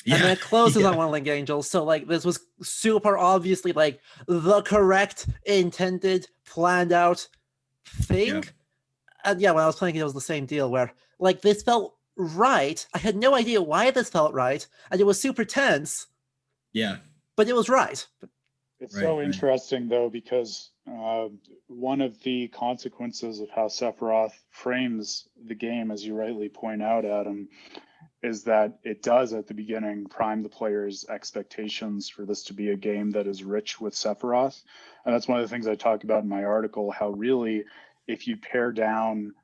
Yeah, and then it closes yeah. on One Winged Angel. So like this was super obviously like the correct, intended, planned out thing. Yeah. And yeah, when I was playing it, it was the same deal where like this felt right. I had no idea why this felt right, and it was super tense. Yeah. But it was right. It's Right, so right. interesting though, because one of the consequences of how Sephiroth frames the game, as you rightly point out, Adam, is that it does at the beginning prime the player's expectations for this to be a game that is rich with Sephiroth. And that's one of the things I talk about in my article, how really, if you pare down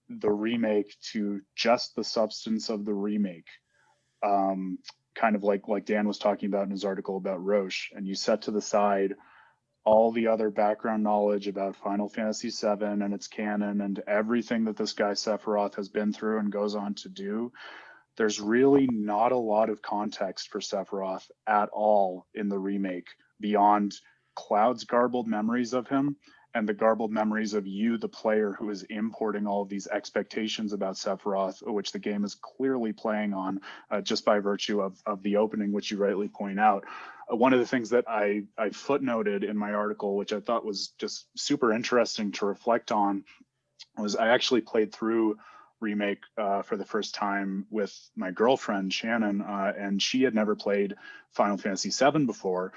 the remake to just the substance of the remake, kind of like Dan was talking about in his article about Roche, and you set to the side all the other background knowledge about Final Fantasy VII and its canon and everything that this guy Sephiroth has been through and goes on to do, there's really not a lot of context for Sephiroth at all in the remake beyond Cloud's garbled memories of him and the garbled memories of you, the player, who is importing all of these expectations about Sephiroth, which the game is clearly playing on just by virtue of the opening, which you rightly point out. One of the things that I footnoted in my article, which I thought was just super interesting to reflect on, was I actually played through Remake for the first time with my girlfriend Shannon, and she had never played Final Fantasy VII before,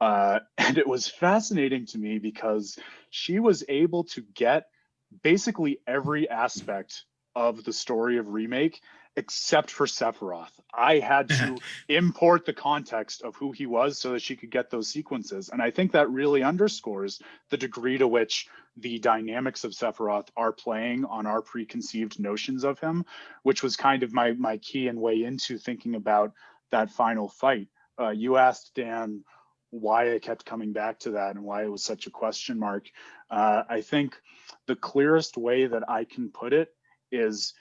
and it was fascinating to me because she was able to get basically every aspect of the story of Remake except for Sephiroth. I had to import the context of who he was so that she could get those sequences. And I think that really underscores the degree to which the dynamics of Sephiroth are playing on our preconceived notions of him, which was kind of my key and way into thinking about that final fight. You asked, Dan, why I kept coming back to that and why it was such a question mark. I think the clearest way that I can put it is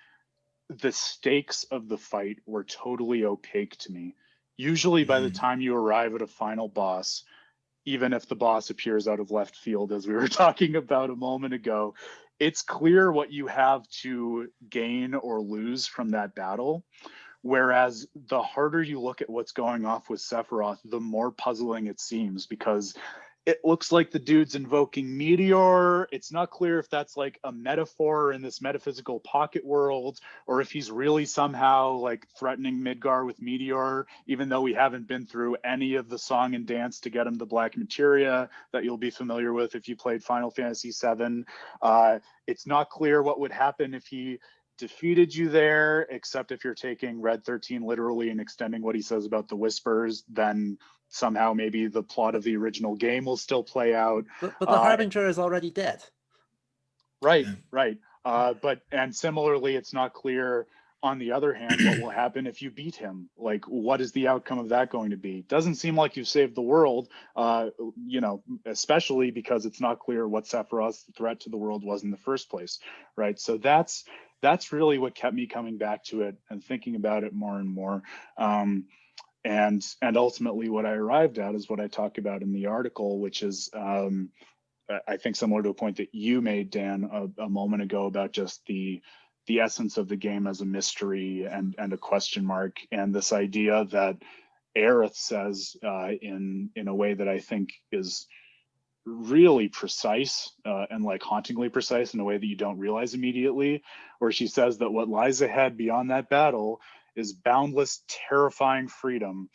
the stakes of the fight were totally opaque to me. Usually by the time you arrive at a final boss, even if the boss appears out of left field, as we were talking about a moment ago, it's clear what you have to gain or lose from that battle. Whereas the harder you look at what's going off with Sephiroth, the more puzzling it seems, because it looks like the dude's invoking Meteor. It's not clear if that's like a metaphor in this metaphysical pocket world, or if he's really somehow like threatening Midgar with Meteor, even though we haven't been through any of the song and dance to get him the black materia that you'll be familiar with if you played Final Fantasy VII. It's not clear what would happen if he defeated you there, except if you're taking Red 13 literally and extending what he says about the whispers, then somehow maybe the plot of the original game will still play out. But the Harbinger is already dead. Right. And similarly, it's not clear On the other hand, what will happen if you beat him? Like, what is the outcome of that going to be? Doesn't seem like you've saved the world, you know, especially because it's not clear what Sephiroth's threat to the world was in the first place, right? So that's really what kept me coming back to it and thinking about it more and more. And ultimately what I arrived at is what I talk about in the article, which is I think similar to a point that you made, Dan, a moment ago about just the essence of the game as a mystery and a question mark, and this idea that Aerith says in a way that I think is really precise and like hauntingly precise in a way that you don't realize immediately, where she says that what lies ahead beyond that battle is boundless, terrifying freedom,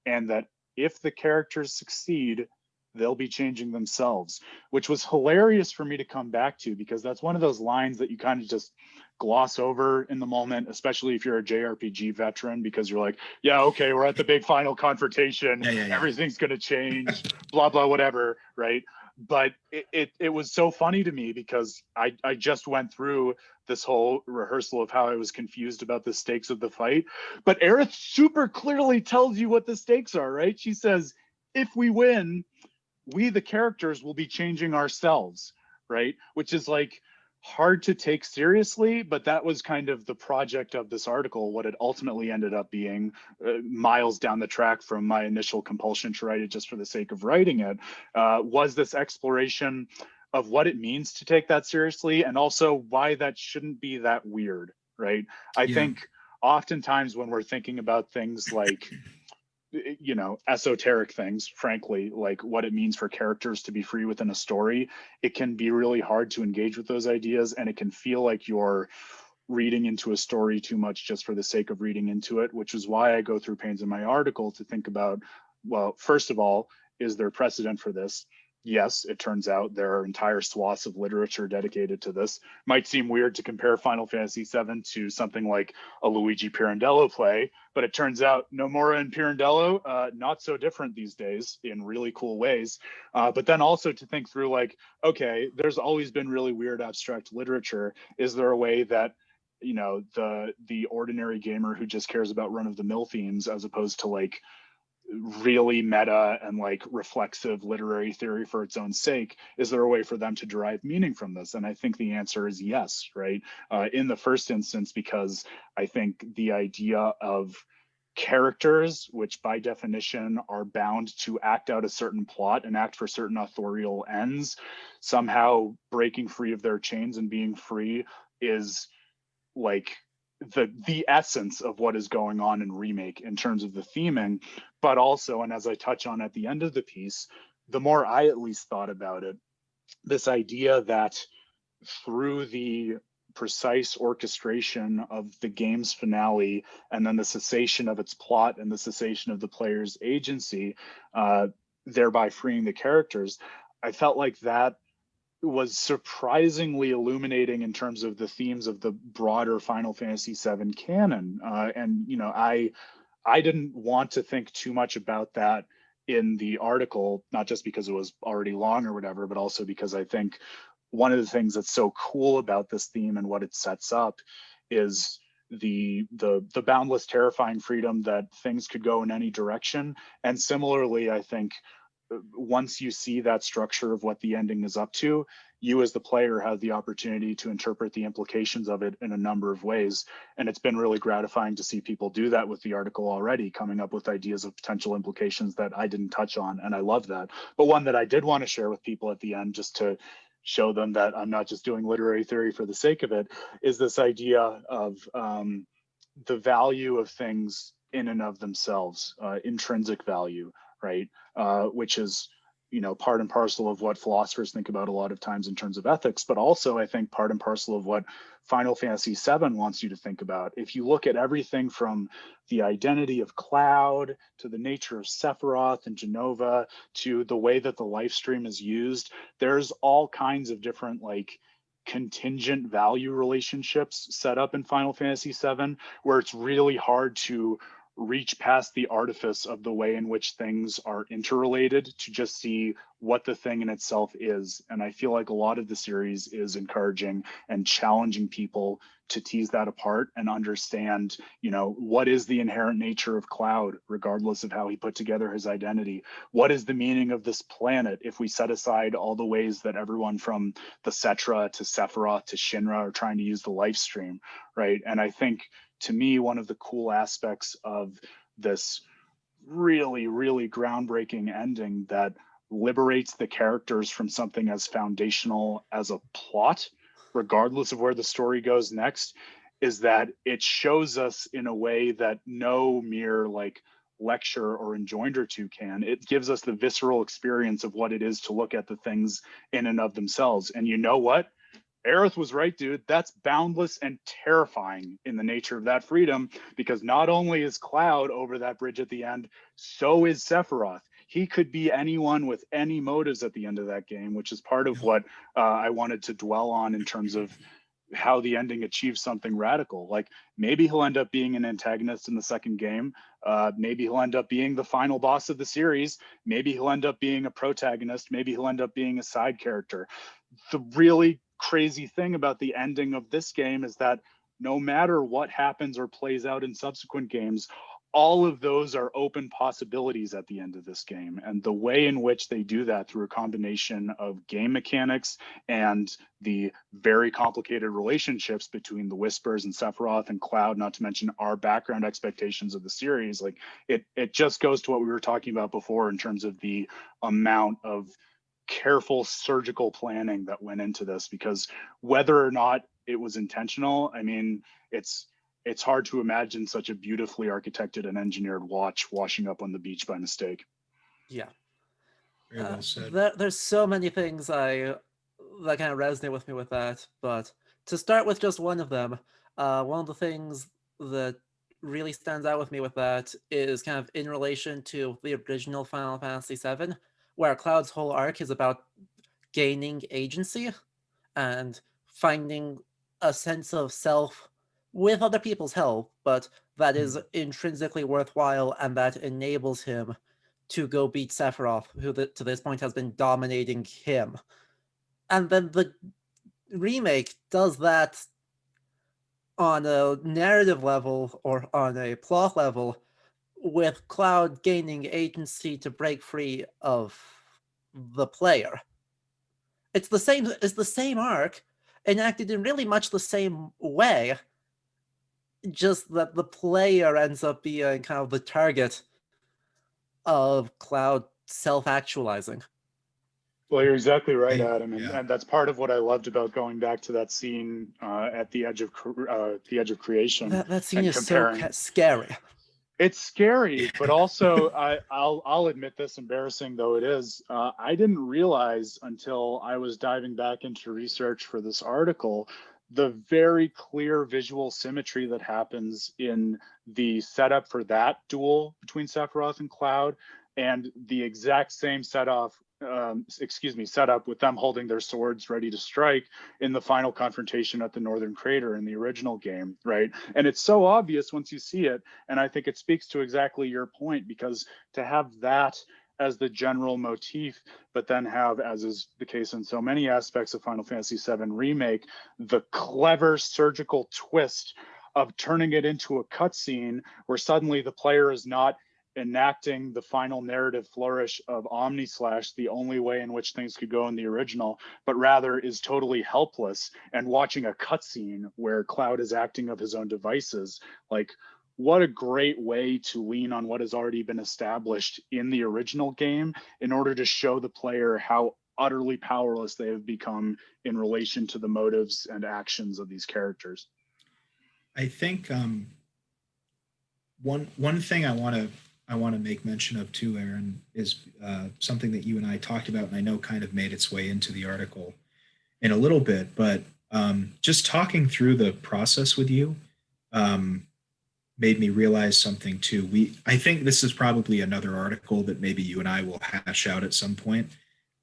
and that if the characters succeed, they'll be changing themselves, which was hilarious for me to come back to, because that's one of those lines that you kind of just gloss over in the moment, especially if you're a JRPG veteran, because you're like, yeah, okay, we're at the big final confrontation, everything's going to change, blah, blah, whatever, right? But it was so funny to me because I just went through this whole rehearsal of how I was confused about the stakes of the fight. But Aerith super clearly tells you what the stakes are, right? She says, if we win, we, the characters, will be changing ourselves, right? Which is like hard to take seriously, but that was kind of the project of this article, what it ultimately ended up being, miles down the track from my initial compulsion to write it just for the sake of writing it, was this exploration of what it means to take that seriously, and also why that shouldn't be that weird, right? I think oftentimes when we're thinking about things like, you know, esoteric things, frankly, like what it means for characters to be free within a story, it can be really hard to engage with those ideas, and it can feel like you're reading into a story too much just for the sake of reading into it, which is why I go through pains in my article to think about, well, first of all, is there precedent for this? Yes, it turns out there are entire swaths of literature dedicated to this. Might seem weird to compare Final Fantasy VII to something like a Luigi Pirandello play, but it turns out Nomura and Pirandello, not so different these days in really cool ways. But then also to think through like, okay, there's always been really weird abstract literature. Is there a way that, you know, the ordinary gamer who just cares about run-of-the-mill themes as opposed to like really meta and like reflexive literary theory for its own sake, is there a way for them to derive meaning from this? And I think the answer is yes, right? In the first instance, because I think the idea of characters, which by definition are bound to act out a certain plot and act for certain authorial ends, somehow breaking free of their chains and being free is like the essence of what is going on in Remake in terms of the theming. But also, and as I touch on at the end of the piece, the more I at least thought about it, this idea that through the precise orchestration of the game's finale and then the cessation of its plot and the cessation of the player's agency, thereby freeing the characters, I felt like that was surprisingly illuminating in terms of the themes of the broader Final Fantasy VII canon. And you know, I didn't want to think too much about that in the article, not just because it was already long or whatever, but also because I think one of the things that's so cool about this theme and what it sets up is the boundless, terrifying freedom that things could go in any direction. And similarly, I think once you see that structure of what the ending is up to, you as the player have the opportunity to interpret the implications of it in a number of ways. And it's been really gratifying to see people do that with the article already, coming up with ideas of potential implications that I didn't touch on. And I love that. But one that I did want to share with people at the end, just to show them that I'm not just doing literary theory for the sake of it, is this idea of the value of things in and of themselves, intrinsic value, right? Which is, you know, part and parcel of what philosophers think about a lot of times in terms of ethics, but also I think part and parcel of what Final Fantasy VII wants you to think about. If you look at everything from the identity of Cloud to the nature of Sephiroth and Genova to the way that the life stream is used, there's all kinds of different like contingent value relationships set up in Final Fantasy VII where it's really hard to reach past the artifice of the way in which things are interrelated to just see what the thing in itself is. And I feel like a lot of the series is encouraging and challenging people to tease that apart and understand, you know, what is the inherent nature of Cloud, regardless of how he put together his identity? What is the meaning of this planet if we set aside all the ways that everyone from the Cetra to Sephiroth to Shinra are trying to use the life stream, right? And I think, to me, one of the cool aspects of this really, really groundbreaking ending that liberates the characters from something as foundational as a plot, regardless of where the story goes next, is that it shows us in a way that no mere like lecture or enjoinder to can. It gives us the visceral experience of what it is to look at the things in and of themselves. And you know what? Aerith was right, dude. That's boundless and terrifying in the nature of that freedom, because not only is Cloud over that bridge at the end, so is Sephiroth. He could be anyone with any motives at the end of that game, which is part of what I wanted to dwell on in terms of how the ending achieves something radical. Like maybe he'll end up being an antagonist in the second game. Maybe he'll end up being the final boss of the series. Maybe he'll end up being a protagonist. Maybe he'll end up being a side character. The really crazy thing about the ending of this game is that no matter what happens or plays out in subsequent games, all of those are open possibilities at the end of this game. And the way in which they do that through a combination of game mechanics and the very complicated relationships between the Whispers and Sephiroth and Cloud, not to mention our background expectations of the series, like it just goes to what we were talking about before in terms of the amount of careful surgical planning that went into this, because whether or not it was intentional, I mean, it's hard to imagine such a beautifully architected and engineered watch washing up on the beach by mistake. Yeah. Very well said. There's so many things that kind of resonate with me with that, but to start with just one of them, one of the things that really stands out with me with that is kind of in relation to the original Final Fantasy VII, where Cloud's whole arc is about gaining agency and finding a sense of self with other people's help, but that is intrinsically worthwhile and that enables him to go beat Sephiroth, who to this point has been dominating him. And then the remake does that on a narrative level or on a plot level, with Cloud gaining agency to break free of the player. It's the same arc, enacted in really much the same way, just that the player ends up being kind of the target of Cloud self-actualizing. Well, you're exactly right, Adam, and that's part of what I loved about going back to that scene at the edge of creation. That scene is so scary. It's scary, but also I'll admit this, embarrassing though it is, I didn't realize until I was diving back into research for this article the very clear visual symmetry that happens in the setup for that duel between Sephiroth and Cloud, and the exact same setup with them holding their swords ready to strike in the final confrontation at the Northern Crater in the original game, right? And it's so obvious once you see it, and I think it speaks to exactly your point, because to have that as the general motif, but then have, as is the case in so many aspects of Final Fantasy VII Remake, the clever surgical twist of turning it into a cutscene where suddenly the player is not enacting the final narrative flourish of Omnislash, the only way in which things could go in the original, but rather is totally helpless and watching a cutscene where Cloud is acting of his own devices. Like, what a great way to lean on what has already been established in the original game in order to show the player how utterly powerless they have become in relation to the motives and actions of these characters. I think one thing I want to make mention of too, Aaron, is something that you and I talked about, and I know kind of made its way into the article in a little bit, but just talking through the process with you made me realize something too. I think this is probably another article that maybe you and I will hash out at some point,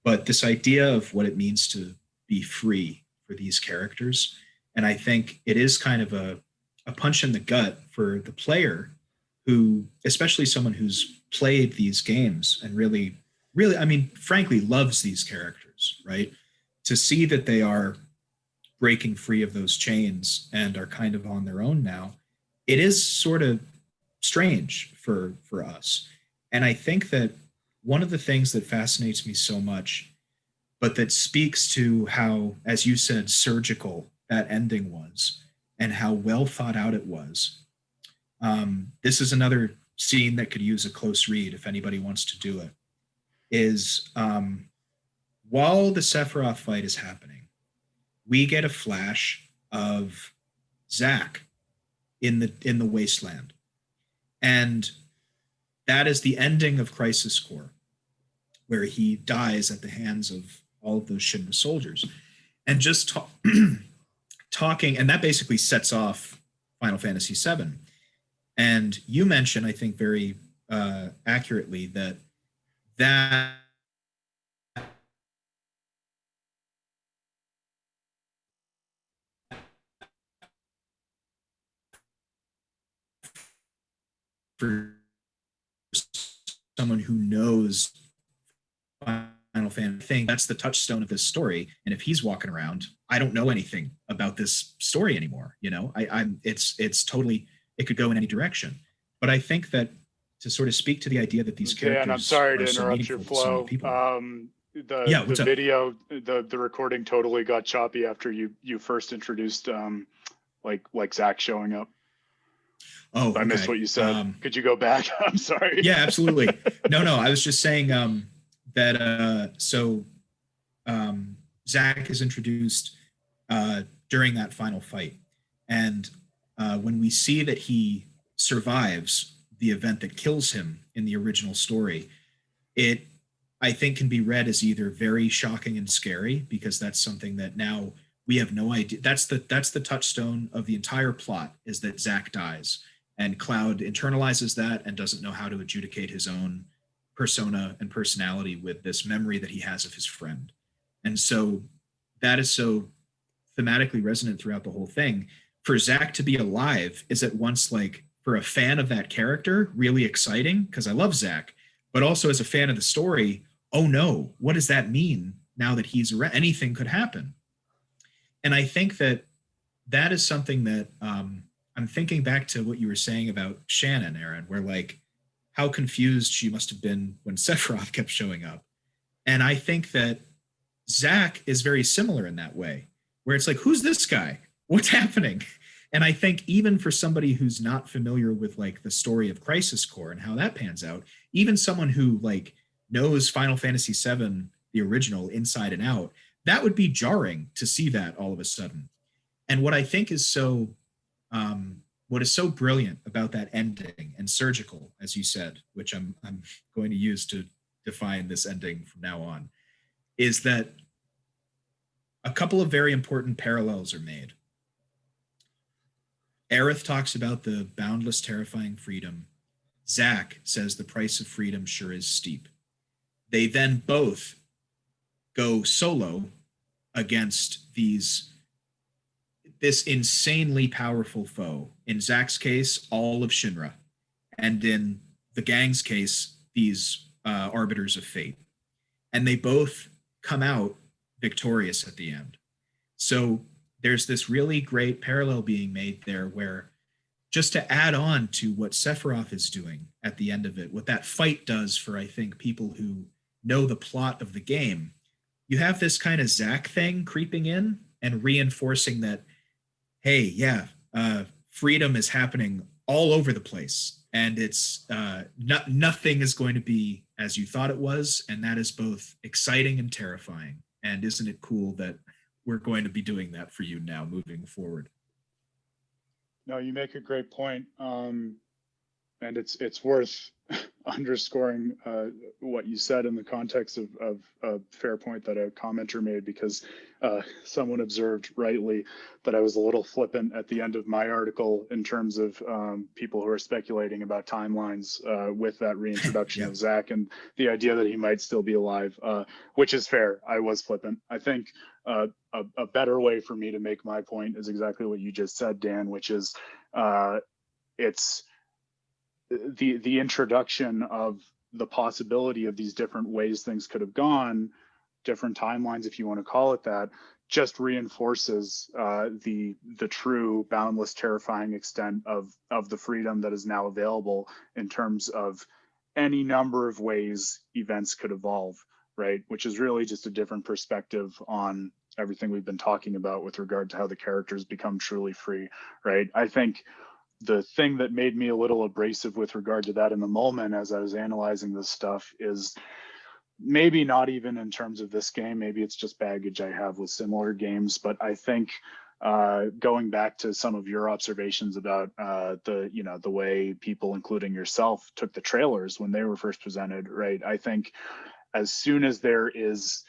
but this idea of what it means to be free for these characters. And I think it is kind of a punch in the gut for the player who, especially someone who's played these games and really, really, I mean, frankly, loves these characters, right? To see that they are breaking free of those chains and are kind of on their own now, it is sort of strange for us. And I think that one of the things that fascinates me so much, but that speaks to how, as you said, surgical that ending was and how well thought out it was. This is another scene that could use a close read if anybody wants to do it. Is while the Sephiroth fight is happening, we get a flash of Zack in the wasteland, and that is the ending of Crisis Core, where he dies at the hands of all of those Shinra soldiers. And just talking, and that basically sets off Final Fantasy VII. And you mentioned, I think, very accurately that for someone who knows Final Fantasy thing, that's the touchstone of this story. And if he's walking around, I don't know anything about this story anymore. You know, it's totally, it could go in any direction. But I think that to sort of speak to the idea that these characters, and I'm sorry to so interrupt your flow. The video, the recording totally got choppy after you first introduced like Zack showing up. Oh, okay. I missed what you said. Could you go back? I'm sorry. Yeah, absolutely. No, I was just saying that Zack is introduced during that final fight, and when we see that he survives the event that kills him in the original story, it, I think, can be read as either very shocking and scary, because that's something that now we have no idea. That's the touchstone of the entire plot, is that Zack dies, and Cloud internalizes that and doesn't know how to adjudicate his own persona and personality with this memory that he has of his friend. And so that is so thematically resonant throughout the whole thing. For Zack to be alive is at once, like, for a fan of that character, really exciting, because I love Zack, but also as a fan of the story, oh no, what does that mean now that he's anything could happen? And I think that that is something that I'm thinking back to what you were saying about Shannon, Aaron, where, like, how confused she must have been when Sephiroth kept showing up. And I think that Zack is very similar in that way, where it's like, who's this guy? What's happening? And I think even for somebody who's not familiar with, like, the story of Crisis Core and how that pans out, even someone who, like, knows Final Fantasy VII, the original, inside and out, that would be jarring to see that all of a sudden. And what I think is so what is so brilliant about that ending, and surgical, as you said, which I'm going to use to define this ending from now on, is that a couple of very important parallels are made. Aerith talks about the boundless, terrifying freedom. Zack says the price of freedom sure is steep. They then both go solo against this insanely powerful foe. In Zack's case, all of Shinra. And in the gang's case, these arbiters of fate. And they both come out victorious at the end. So there's this really great parallel being made there, where, just to add on to what Sephiroth is doing at the end of it, what that fight does for, I think, people who know the plot of the game, you have this kind of Zack thing creeping in and reinforcing that, hey, yeah, freedom is happening all over the place, and it's nothing is going to be as you thought it was, and that is both exciting and terrifying. And isn't it cool that we're going to be doing that for you now moving forward? No, you make a great point. And it's worth underscoring what you said in the context of a fair point that a commenter made, because someone observed rightly that I was a little flippant at the end of my article in terms of people who are speculating about timelines with that reintroduction of Zack and the idea that he might still be alive, which is fair. I was flippant. I think a better way for me to make my point is exactly what you just said, Dan, which is the introduction of the possibility of these different ways things could have gone, different timelines, if you want to call it that, just reinforces the true boundless, terrifying extent of the freedom that is now available in terms of any number of ways events could evolve, right? Which is really just a different perspective on everything we've been talking about with regard to how the characters become truly free, right? I think the thing that made me a little abrasive with regard to that in the moment as I was analyzing this stuff is maybe not even in terms of this game, maybe it's just baggage I have with similar games, but I think going back to some of your observations about the way people, including yourself, took the trailers when they were first presented, right? I think as soon as there is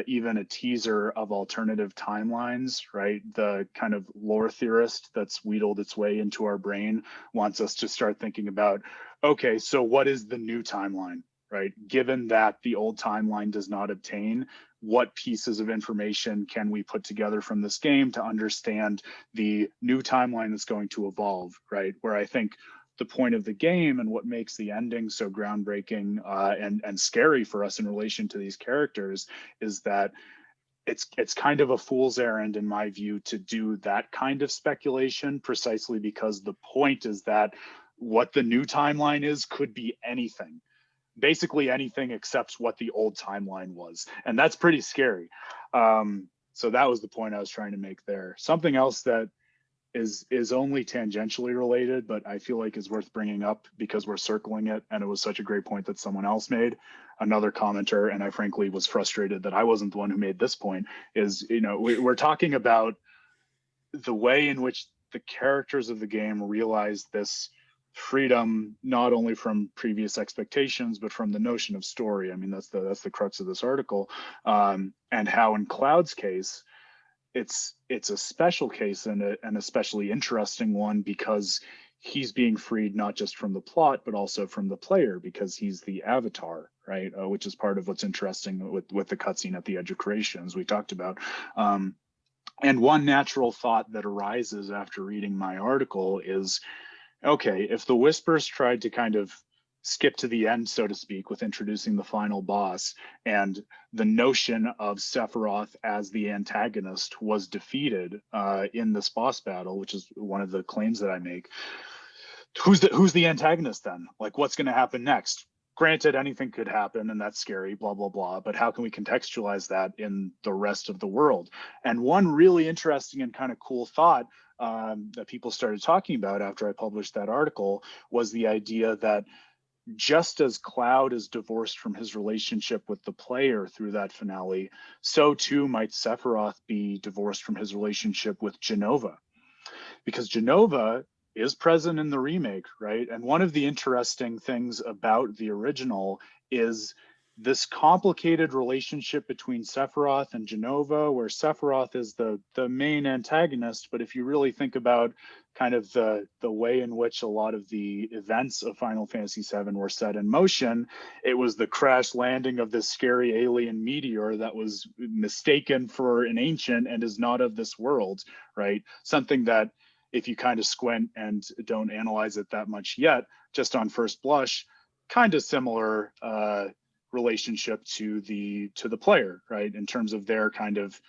even a teaser of alternative timelines, right? The kind of lore theorist that's wheedled its way into our brain wants us to start thinking about, okay, so what is the new timeline, right? Given that the old timeline does not obtain, what pieces of information can we put together from this game to understand the new timeline that's going to evolve, right? Where I think the point of the game and what makes the ending so groundbreaking and scary for us in relation to these characters is that it's kind of a fool's errand in my view to do that kind of speculation, precisely because the point is that what the new timeline is could be anything, basically anything except what the old timeline was, and that's pretty scary. So that was the point I was trying to make there. Something else that is only tangentially related, but I feel like is worth bringing up because we're circling it, and it was such a great point that someone else made, another commenter, and I frankly was frustrated that I wasn't the one who made this point, is, we're talking about the way in which the characters of the game realize this freedom, not only from previous expectations, but from the notion of story. I mean, that's the crux of this article, and how in Cloud's case, it's a special case and an especially interesting one because he's being freed not just from the plot but also from the player, because he's the avatar, right? Which is part of what's interesting with the cutscene at the edge of creation, as we talked about. And one natural thought that arises after reading my article is, okay, if the Whispers tried to kind of skip to the end, so to speak, with introducing the final boss, and the notion of Sephiroth as the antagonist was defeated in this boss battle, which is one of the claims that I make, who's the antagonist then? Like, what's going to happen next? Granted, anything could happen, and that's scary, blah, blah, blah, but how can we contextualize that in the rest of the world? And one really interesting and kind of cool thought that people started talking about after I published that article was the idea that just as Cloud is divorced from his relationship with the player through that finale, so too might Sephiroth be divorced from his relationship with Genova, because Genova is present in the remake, right? And one of the interesting things about the original is this complicated relationship between Sephiroth and Genova, where Sephiroth is the main antagonist. But if you really think about kind of the way in which a lot of the events of Final Fantasy VII were set in motion, it was the crash landing of this scary alien meteor that was mistaken for an ancient and is not of this world, right? Something that, if you kind of squint and don't analyze it that much yet, just on first blush, kind of similar relationship to the player, right? In terms of their kind of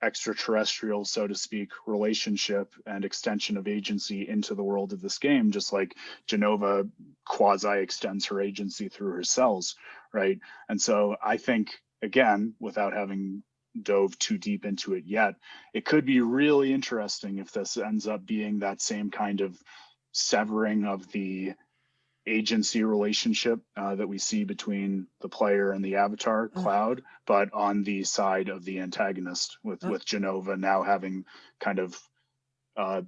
extraterrestrial, so to speak, relationship and extension of agency into the world of this game, just like Genova quasi extends her agency through her cells, right? And so I think, again, without having dove too deep into it yet, it could be really interesting if this ends up being that same kind of severing of the agency relationship that we see between the player and the avatar, Cloud, but on the side of the antagonist, with Genova now having kind of a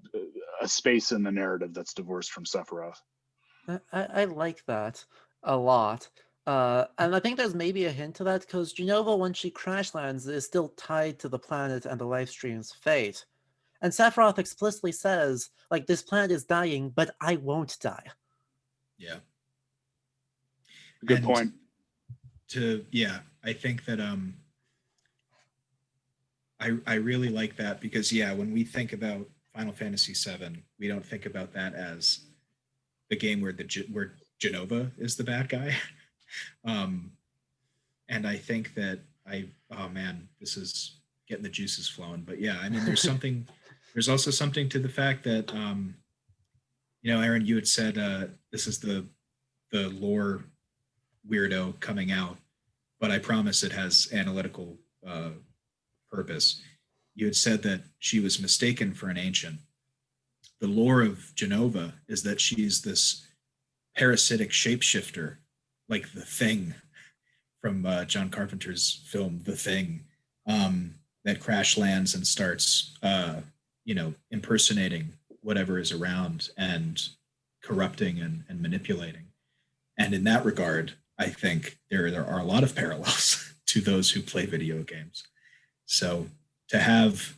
space in the narrative that's divorced from Sephiroth. I like that a lot. And I think there's maybe a hint to that because Genova, when she crash lands, is still tied to the planet and the live stream's fate. And Sephiroth explicitly says, like, this planet is dying, but I won't die. Yeah. Good point. I think that I really like that because when we think about Final Fantasy VII, we don't think about that as the game where where Genova is the bad guy. And I think that oh man, this is getting the juices flowing. But yeah, I mean, there's also something to the fact that, Aaron, you had said this is the lore weirdo coming out, but I promise it has analytical purpose. You had said that she was mistaken for an ancient. The lore of Genova is that she's this parasitic shapeshifter, like the Thing from John Carpenter's film The Thing, that crash lands and starts, impersonating whatever is around and corrupting and manipulating. And in that regard, I think there are a lot of parallels to those who play video games. So to have,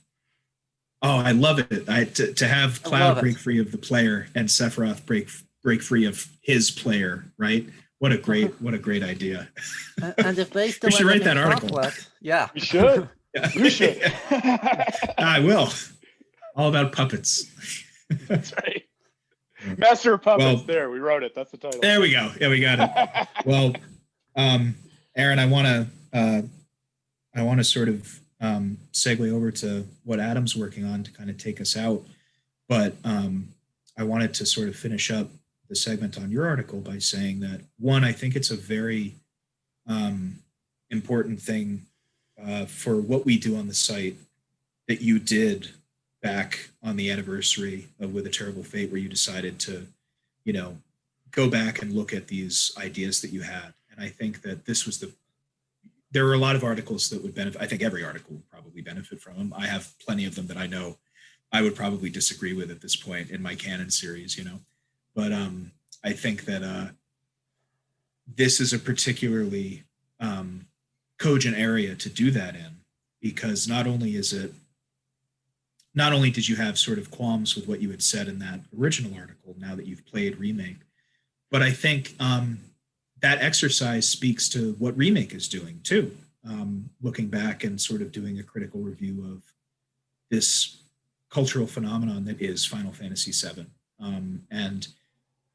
I love it. To have Cloud break free of the player and Sephiroth break free of his player, right? What a great idea. And if they still we should write that article. Yeah. We should. Yeah. You should. I will. All about puppets. That's right. Master of Puppets. There, we wrote it. That's the title. There we go. Yeah, we got it. Well, Aaron, I want to sort of segue over to what Adam's working on to kind of take us out. But I wanted to sort of finish up the segment on your article by saying that, one, I think it's a very important thing for what we do on the site that you did back on the anniversary of With a Terrible Fate, where you decided to, go back and look at these ideas that you had. And I think that there are a lot of articles that would benefit. I think every article would probably benefit from them. I have plenty of them that I know I would probably disagree with at this point in my canon series, But I think that this is a particularly cogent area to do that in, because not only did you have sort of qualms with what you had said in that original article, now that you've played Remake, but I think that exercise speaks to what Remake is doing too, looking back and sort of doing a critical review of this cultural phenomenon that is Final Fantasy VII. And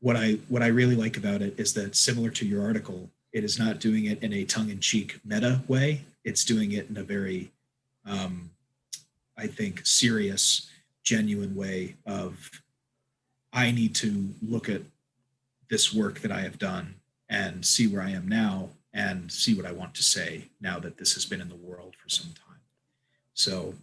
what I really like about it is that, similar to your article, it is not doing it in a tongue-in-cheek meta way. It's doing it in a very, I think, serious, genuine way of, I need to look at this work that I have done and see where I am now and see what I want to say now that this has been in the world for some time. So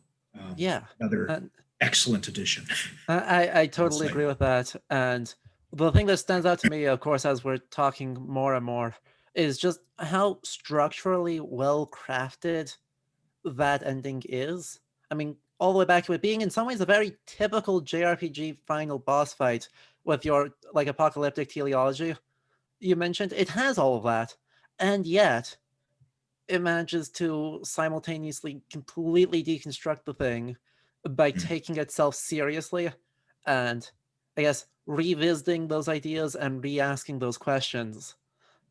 another excellent addition. I totally agree with that. And the thing that stands out to me, of course, as we're talking more and more, is just how structurally well crafted that ending is. I mean, all the way back to it being in some ways a very typical JRPG final boss fight with your apocalyptic teleology you mentioned. It has all of that, and yet it manages to simultaneously completely deconstruct the thing by taking itself seriously and, I guess, revisiting those ideas and re-asking those questions.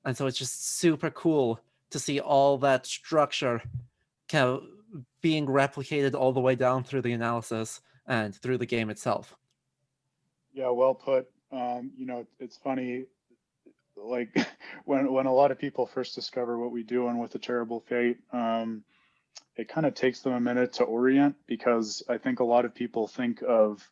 And so it's just super cool to see all that structure kind of being replicated all the way down through the analysis and through the game itself. Yeah, well put. It's funny, like when a lot of people first discover what we do on With a Terrible Fate, it kind of takes them a minute to orient, because I think a lot of people think of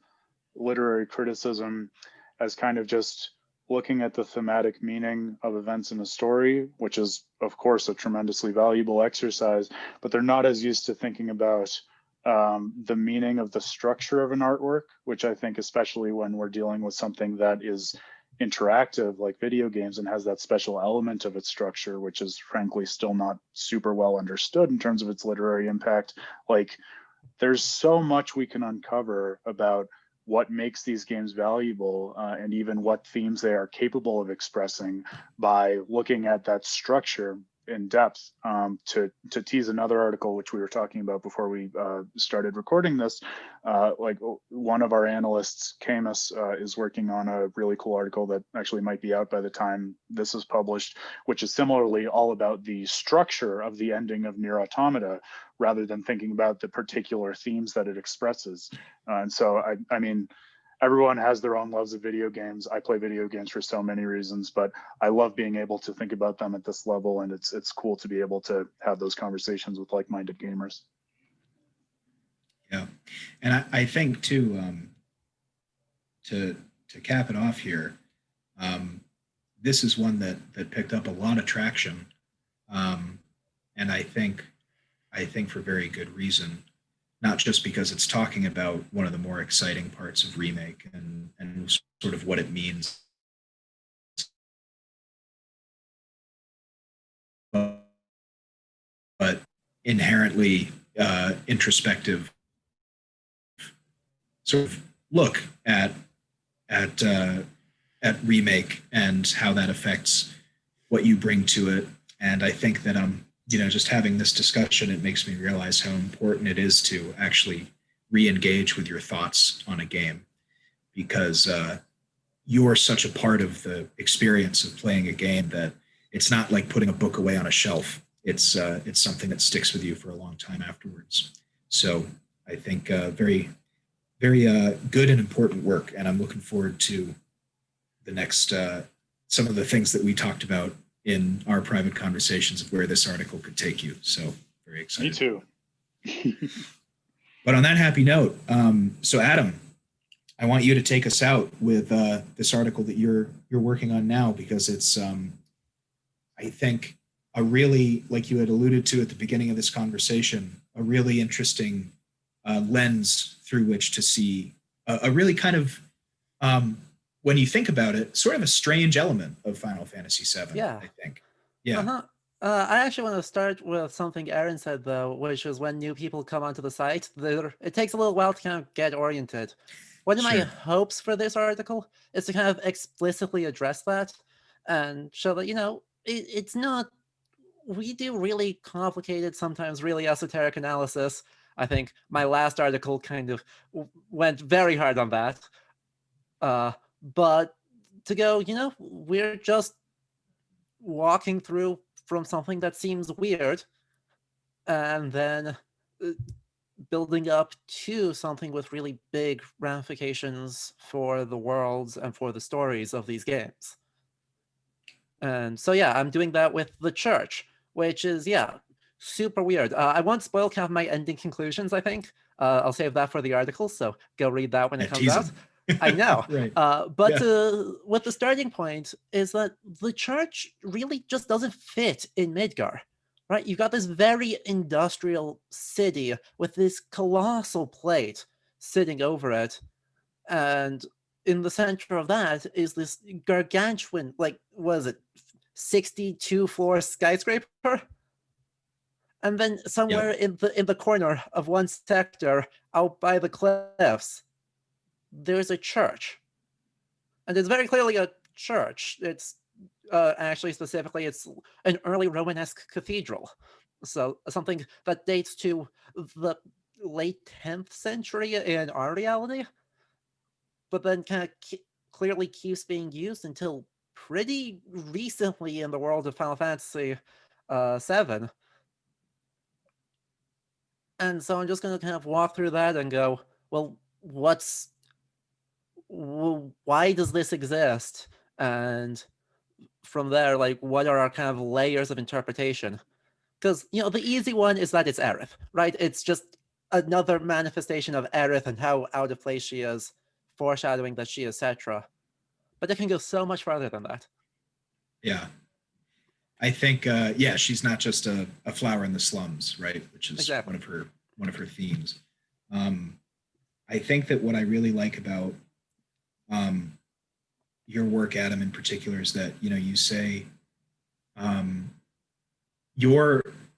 literary criticism as kind of just looking at the thematic meaning of events in a story, which is, of course, a tremendously valuable exercise, but they're not as used to thinking about the meaning of the structure of an artwork, which I think, especially when we're dealing with something that is interactive like video games and has that special element of its structure, which is frankly still not super well understood in terms of its literary impact. Like, there's so much we can uncover about what makes these games valuable, and even what themes they are capable of expressing by looking at that structure in depth. To tease another article, which we were talking about before we started recording this, like one of our analysts, Camus, is working on a really cool article that actually might be out by the time this is published, which is similarly all about the structure of the ending of NieR Automata, rather than thinking about the particular themes that it expresses. And so, I mean, everyone has their own loves of video games. I play video games for so many reasons, but I love being able to think about them at this level, and it's cool to be able to have those conversations with like-minded gamers. Yeah, and I think too, to cap it off here, this is one that picked up a lot of traction, and I think for very good reason. Not just because it's talking about one of the more exciting parts of Remake and sort of what it means, but inherently introspective sort of look at Remake and how that affects what you bring to it. And I think that just having this discussion, it makes me realize how important it is to actually re-engage with your thoughts on a game, because you're such a part of the experience of playing a game that it's not like putting a book away on a shelf. It's something that sticks with you for a long time afterwards. So I think very, very good and important work, and I'm looking forward to the next some of the things that we talked about in our private conversations of where this article could take you. So very excited. Me too. But on that happy note, so Adam, I want you to take us out with this article that you're working on now, because it's I think a really, like you had alluded to at the beginning of this conversation, a really interesting lens through which to see a really kind of when you think about it, sort of a strange element of Final Fantasy VII. Yeah. I think. Yeah. Uh-huh. I actually want to start with something Aaron said, though, which is when new people come onto the site, it takes a little while to kind of get oriented. One of my Sure. hopes for this article is to kind of explicitly address that and show that, it's not, we do really complicated, sometimes really esoteric analysis. I think my last article kind of went very hard on that. But to go, we're just walking through from something that seems weird and then building up to something with really big ramifications for the worlds and for the stories of these games. And so, yeah, I'm doing that with the church, which is, super weird. I won't spoil kind of my ending conclusions, I think. I'll save that for the article, so go read that when it comes out. I know. Right. But what the starting point is that the church really just doesn't fit in Midgar, right? You've got this very industrial city with this colossal plate sitting over it. And in the center of that is this gargantuan, what is it, 62-floor skyscraper? And then somewhere in the corner of one sector, out by the cliffs, there's a church. And it's very clearly a church. It's actually specifically, it's an early Romanesque cathedral. So something that dates to the late 10th century in our reality, but then kind of clearly keeps being used until pretty recently in the world of Final Fantasy VII. And so I'm just going to kind of walk through that and go, well, why does this exist? And from there, what are our kind of layers of interpretation? Because, the easy one is that it's Aerith, right? It's just another manifestation of Aerith and how out of place she is, foreshadowing that she is Cetra. But it can go so much farther than that. Yeah. I think, she's not just a flower in the slums, right? Which is exactly one of her themes. I think that what I really like about your work, Adam, in particular, is that you say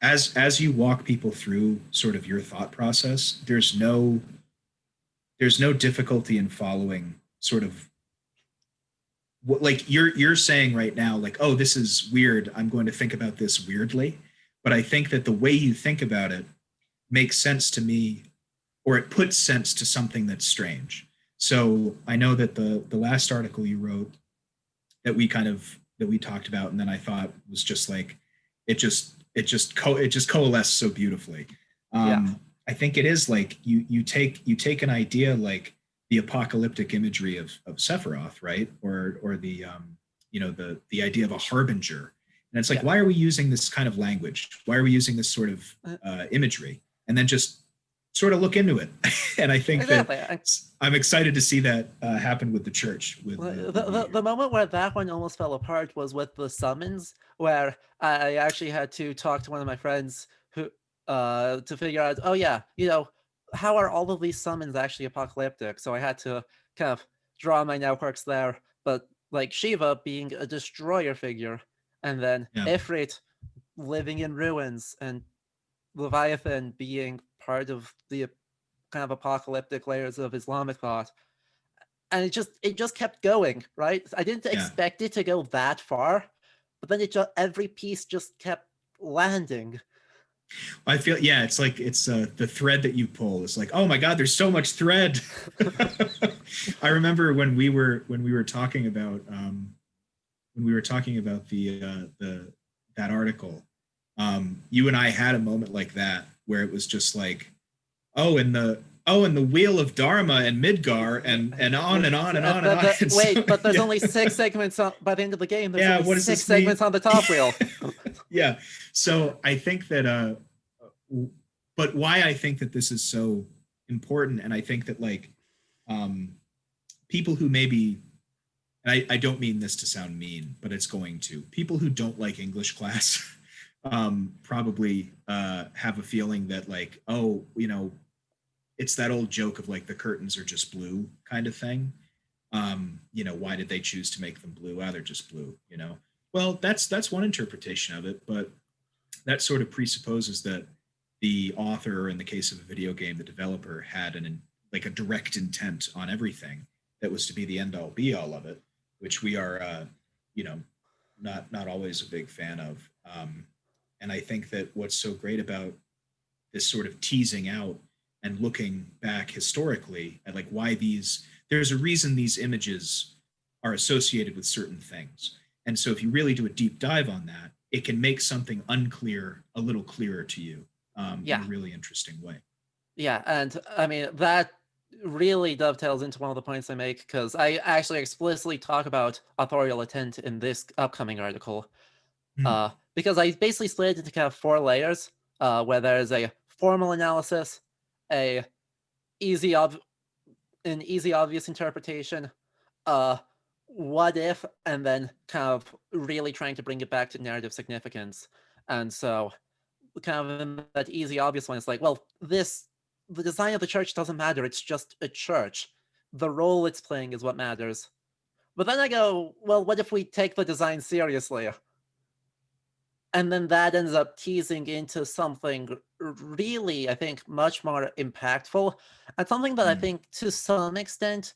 as you walk people through sort of your thought process, there's no difficulty in following sort of what, like you're saying right now, like, oh, this is weird, I'm going to think about this weirdly. But I think that the way you think about it makes sense to me, or it puts sense to something that's strange. So I know that the last article you wrote that we talked about, and then I thought was just like, it just coalesced so beautifully. I think it is like you take an idea like, the apocalyptic imagery of Sephiroth, right? Or the the idea of a harbinger. And it's like, Yeah. why are we using this kind of language? Why are we using this sort of imagery? And then just sort of look into it. And I think Exactly. that I'm excited to see that happen with the church. With The moment where that one almost fell apart was with the summons, where I actually had to talk to one of my friends who to figure out, oh yeah, how are all of these summons actually apocalyptic? So I had to kind of draw my networks there. But like Shiva being a destroyer figure, and then Yeah. Ifrit living in ruins, and Leviathan being part of the kind of apocalyptic layers of Islamic thought. And it just kept going, right? I didn't expect it to go that far, but then every piece just kept landing. I feel, yeah, it's like it's the thread that you pull. It's like, oh my God, there's so much thread. I remember when we were talking about the that article, you and I had a moment like that where it was just like, and the wheel of Dharma and Midgar and on and on and on and on. Wait, but there's only 6 segments by the end of the game. There's only what does 6 segments on the top wheel. Yeah. So I think that, but why I think that this is so important, and I think that like people who maybe, and I don't mean this to sound mean, but it's going to, people who don't like English class probably have a feeling that like, it's that old joke of like the curtains are just blue kind of thing. Why did they choose to make them blue? They're just blue, Well, that's one interpretation of it, but that sort of presupposes that the author, or in the case of a video game, the developer had a direct intent on everything that was to be the end all be all of it, which we are, not always a big fan of. And I think that what's so great about this sort of teasing out and looking back historically at like why there's a reason these images are associated with certain things. And so if you really do a deep dive on that, it can make something unclear a little clearer to you in a really interesting way. Yeah, and I mean, that really dovetails into one of the points I make, because I actually explicitly talk about authorial intent in this upcoming article. Because I basically split it into kind of 4 layers, where there's a formal analysis, an easy obvious interpretation, what if, and then kind of really trying to bring it back to narrative significance. And so kind of in that easy obvious one, it's like, well, the design of the church doesn't matter, it's just a church. The role it's playing is what matters. But then I go, well, what if we take the design seriously? And then that ends up teasing into something really, I think, much more impactful, and something that I think to some extent,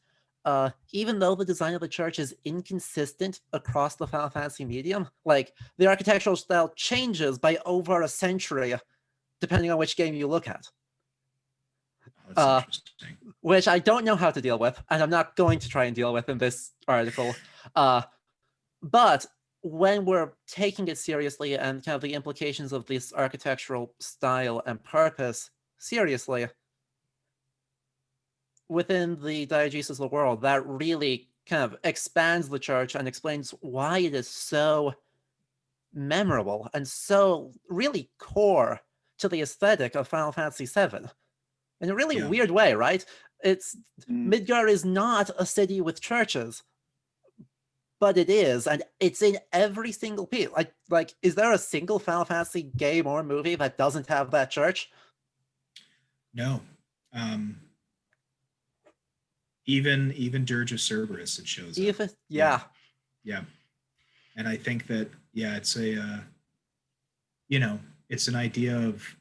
even though the design of the church is inconsistent across the Final Fantasy medium, like the architectural style changes by over a century, depending on which game you look at. That's interesting. Which I don't know how to deal with, and I'm not going to try and deal with in this article. But when we're taking it seriously and kind of the implications of this architectural style and purpose seriously, within the diegesis of the world, that really kind of expands the church and explains why it is so memorable and so really core to the aesthetic of Final Fantasy VII. In a really weird way, right? Midgar is not a city with churches, but it is, and it's in every single piece. Like, is there a single Final Fantasy game or movie that doesn't have that church? No. Even Dirge of Cerberus, it shows up. Yeah. And I think that, it's it's an idea of,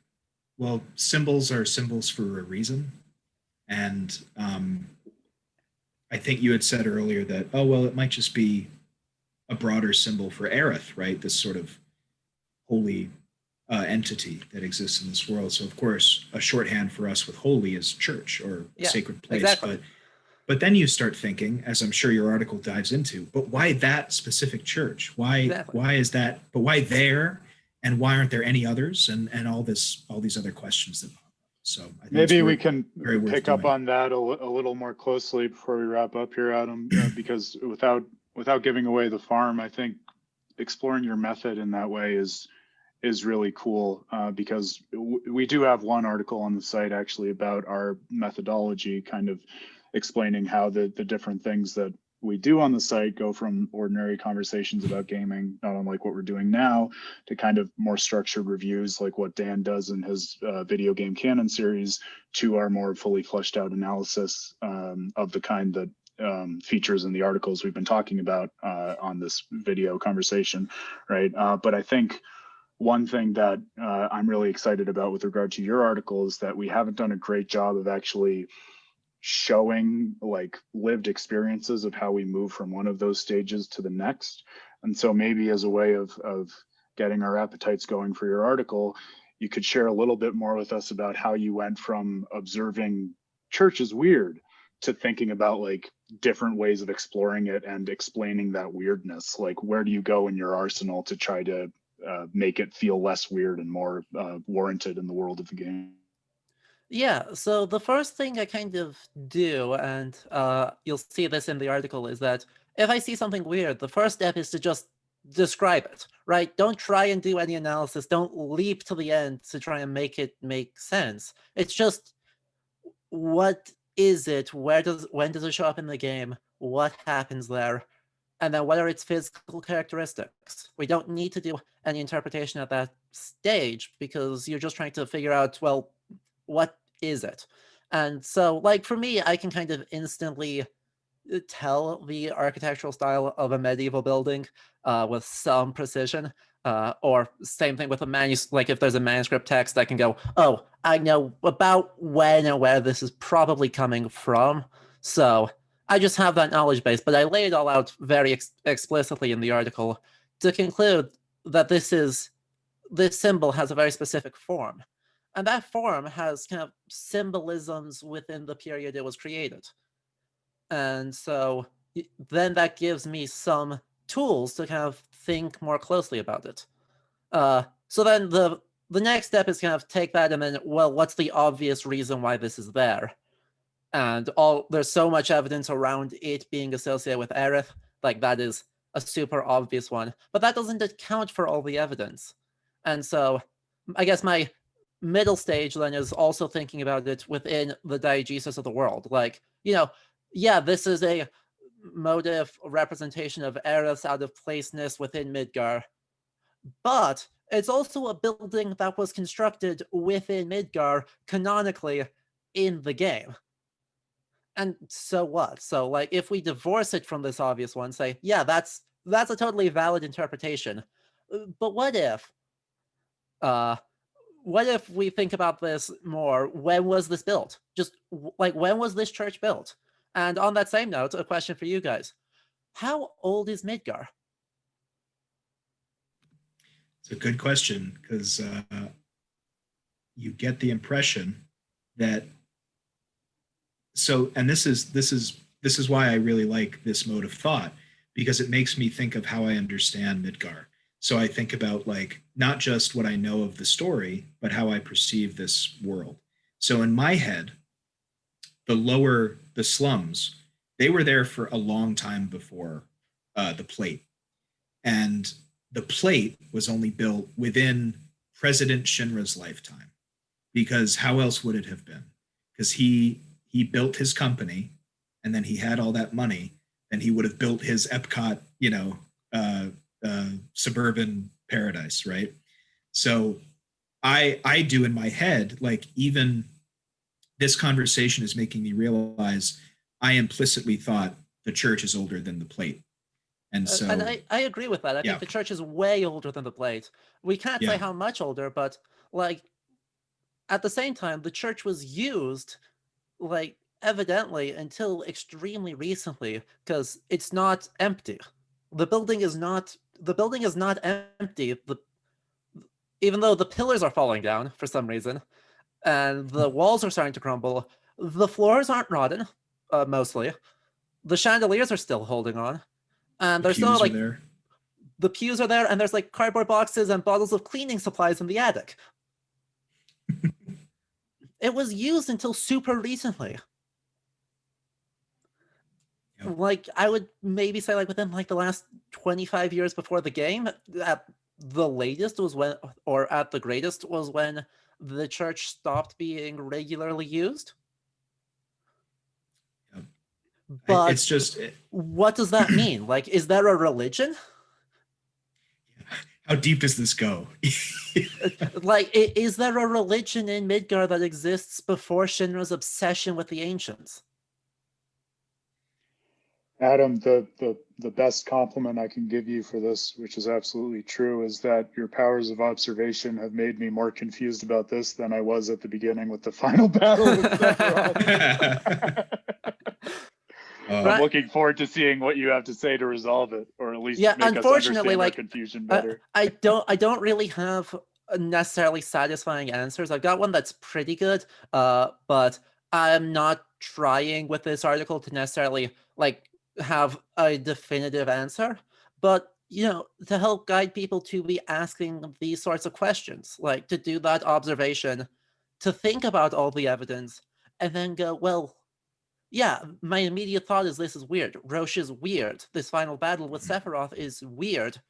well, symbols are symbols for a reason. And I think you had said earlier that, it might just be a broader symbol for Aerith, right? This sort of holy entity that exists in this world. So, of course, a shorthand for us with holy is church or sacred place. Exactly. But then you start thinking, as I'm sure your article dives into, but why that specific church? Why is that? But why there? And why aren't there any others? And all these other questions that pop up. So I think Maybe it's we can very worth pick up doing. on that a little more closely before we wrap up here, Adam, because without giving away the farm, I think exploring your method in that way is really cool, because we do have one article on the site actually about our methodology, kind of explaining how the different things that we do on the site go from ordinary conversations about gaming, not unlike what we're doing now, to kind of more structured reviews like what Dan does in his video game canon series, to our more fully fleshed out analysis of the kind that features in the articles we've been talking about on this video conversation, right? But I think one thing that I'm really excited about with regard to your article is that we haven't done a great job of actually showing like lived experiences of how we move from one of those stages to the next. And so maybe as a way of getting our appetites going for your article, you could share a little bit more with us about how you went from observing church is weird to thinking about like different ways of exploring it and explaining that weirdness. Like, where do you go in your arsenal to try to make it feel less weird and more warranted in the world of the game? Yeah, so the first thing I kind of do, and you'll see this in the article, is that if I see something weird, the first step is to just describe it, right? Don't try and do any analysis. Don't leap to the end to try and make it make sense. It's just, what is it? When does it show up in the game? What happens there? And then what are its physical characteristics? We don't need to do any interpretation at that stage because you're just trying to figure out, well, what is it? And so, like, for me, I can kind of instantly tell the architectural style of a medieval building with some precision. Or same thing with a manuscript. Like, if there's a manuscript text, I can go, oh, I know about when and where this is probably coming from. So I just have that knowledge base, but I lay it all out very explicitly in the article to conclude that this symbol has a very specific form. And that form has kind of symbolisms within the period it was created. And so then that gives me some tools to kind of think more closely about it. So then the next step is kind of take that and then, well, what's the obvious reason why this is there? And there's so much evidence around it being associated with Aerith, like that is a super obvious one, but that doesn't account for all the evidence. And so I guess my middle stage then is also thinking about it within the diegesis of the world. Like, yeah, this is a motive representation of Aerith's out of placeness within Midgar, but it's also a building that was constructed within Midgar canonically in the game. And so what? So, like, if we divorce it from this obvious one, say, yeah, that's a totally valid interpretation. But what if we think about this more? When was this built? Just like, when was this church built? And on that same note, a question for you guys: how old is Midgar? It's a good question because you get the impression that. So, and this is why I really like this mode of thought, because it makes me think of how I understand Midgar. So I think about like not just what I know of the story, but how I perceive this world. So in my head, the slums, they were there for a long time before the plate. And the plate was only built within President Shinra's lifetime, because how else would it have been? Because he built his company, and then he had all that money, and he would have built his Epcot, suburban paradise, right? So I do in my head, like, even this conversation is making me realize I implicitly thought the church is older than the plate. And so, and I agree with that. I think the church is way older than the plate. We can't say how much older, but like at the same time, the church was used like evidently until extremely recently, because it's not empty. The building is not empty. Even though the pillars are falling down for some reason, and the walls are starting to crumble, the floors aren't rotten, mostly. The chandeliers are still holding on, and there's still like the pews are there, and there's like cardboard boxes and bottles of cleaning supplies in the attic. it was used until super recently. Yep. Like, I would maybe say, like, within like the last 25 years before the game, at the latest was when, or at the greatest was when the church stopped being regularly used. Yep. But It's just what does that mean? Like, is there a religion? how deep does this go? Like, is there a religion in Midgar that exists before Shinra's obsession with the ancients? Adam, the best compliment I can give you for this, which is absolutely true, is that your powers of observation have made me more confused about this than I was at the beginning with the final battle with Sephiroth. I'm looking forward to seeing what you have to say to resolve it, or at least Yeah, make us unfortunately, understand like, our confusion better. I don't really have necessarily satisfying answers. I've got one that's pretty good, but I'm not trying with this article to necessarily like have a definitive answer. But to help guide people to be asking these sorts of questions, like to do that observation, to think about all the evidence, and then go, well, yeah, my immediate thought is this is weird. Roche is weird. This final battle with Sephiroth is weird.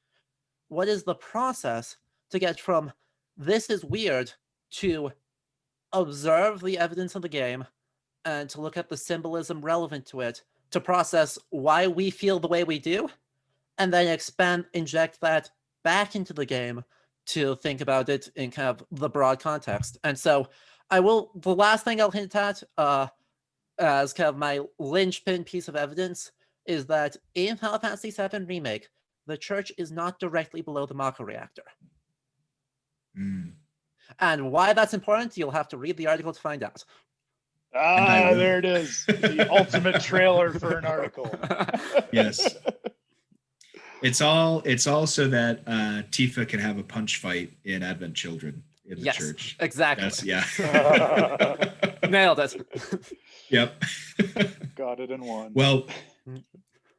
What is the process to get from this is weird to observe the evidence of the game and to look at the symbolism relevant to it, to process why we feel the way we do, and then inject that back into the game to think about it in kind of the broad context. And so the last thing I'll hint at, as kind of my linchpin piece of evidence, is that in Final Fantasy VII Remake, the church is not directly below the Mako reactor. And why that's important, you'll have to read the article to find out. There it is. The ultimate trailer for an article. Yes. It's all so that Tifa can have a punch fight in Advent Children in the church. Exactly. Yeah. Nailed it. Yep. Got it in one. Well,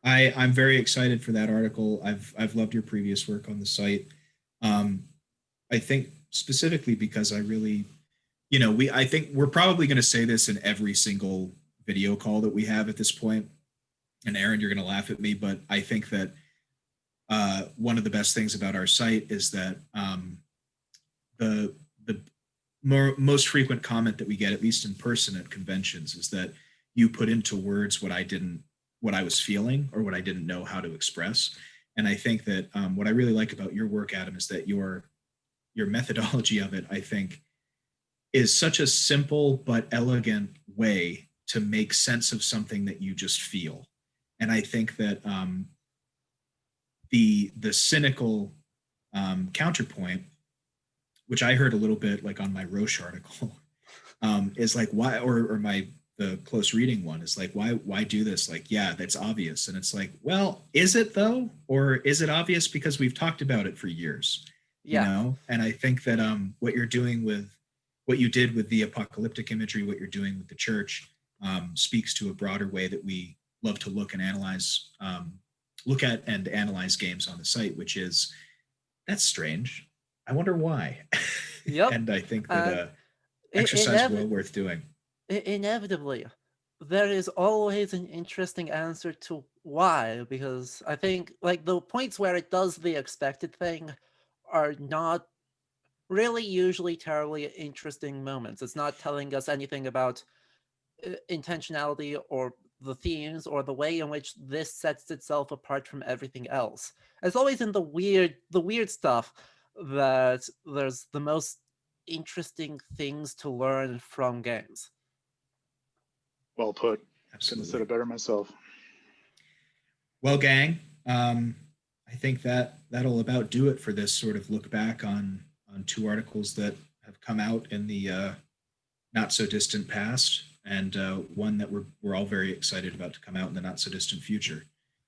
I'm very excited for that article. I've loved your previous work on the site. I think specifically because I really, I think we're probably going to say this in every single video call that we have at this point. And Aaron, you're going to laugh at me, but I think that one of the best things about our site is that the most frequent comment that we get, at least in person at conventions, is that you put into words what I was feeling or what I didn't know how to express. And I think that what I really like about your work, Adam, is that your methodology of it, I think, is such a simple but elegant way to make sense of something that you just feel. And I think that the cynical counterpoint, which I heard a little bit like on my Roche article, is like, why, or the close reading one is like, why do this? Like, yeah, that's obvious. And it's like, well, is it though? Or is it obvious because we've talked about it for years? Yeah. And I think that what you're doing with what you did with the apocalyptic imagery, what you're doing with the church, speaks to a broader way that we love to look at and analyze games on the site, which is, that's strange. I wonder why. Yep. And I think that exercise well worth doing. Inevitably, there is always an interesting answer to why, because I think like the points where it does the expected thing are not really usually terribly interesting moments. It's not telling us anything about intentionality or the themes or the way in which this sets itself apart from everything else. It's always in the weird stuff that there's the most interesting things to learn from games. Well put. Absolutely. Couldn't have said it better myself. Well, gang, I think that'll about do it for this sort of look back on two articles that have come out in the not so distant past, and one that we're all very excited about to come out in the not so distant future.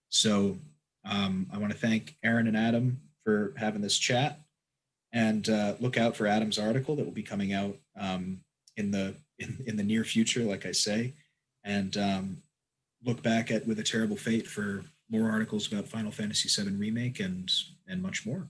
So I want to thank Aaron and Adam for having this chat, and look out for Adam's article that will be coming out in the near future, like I say, and look back at With a Terrible Fate for more articles about Final Fantasy VII Remake and much more.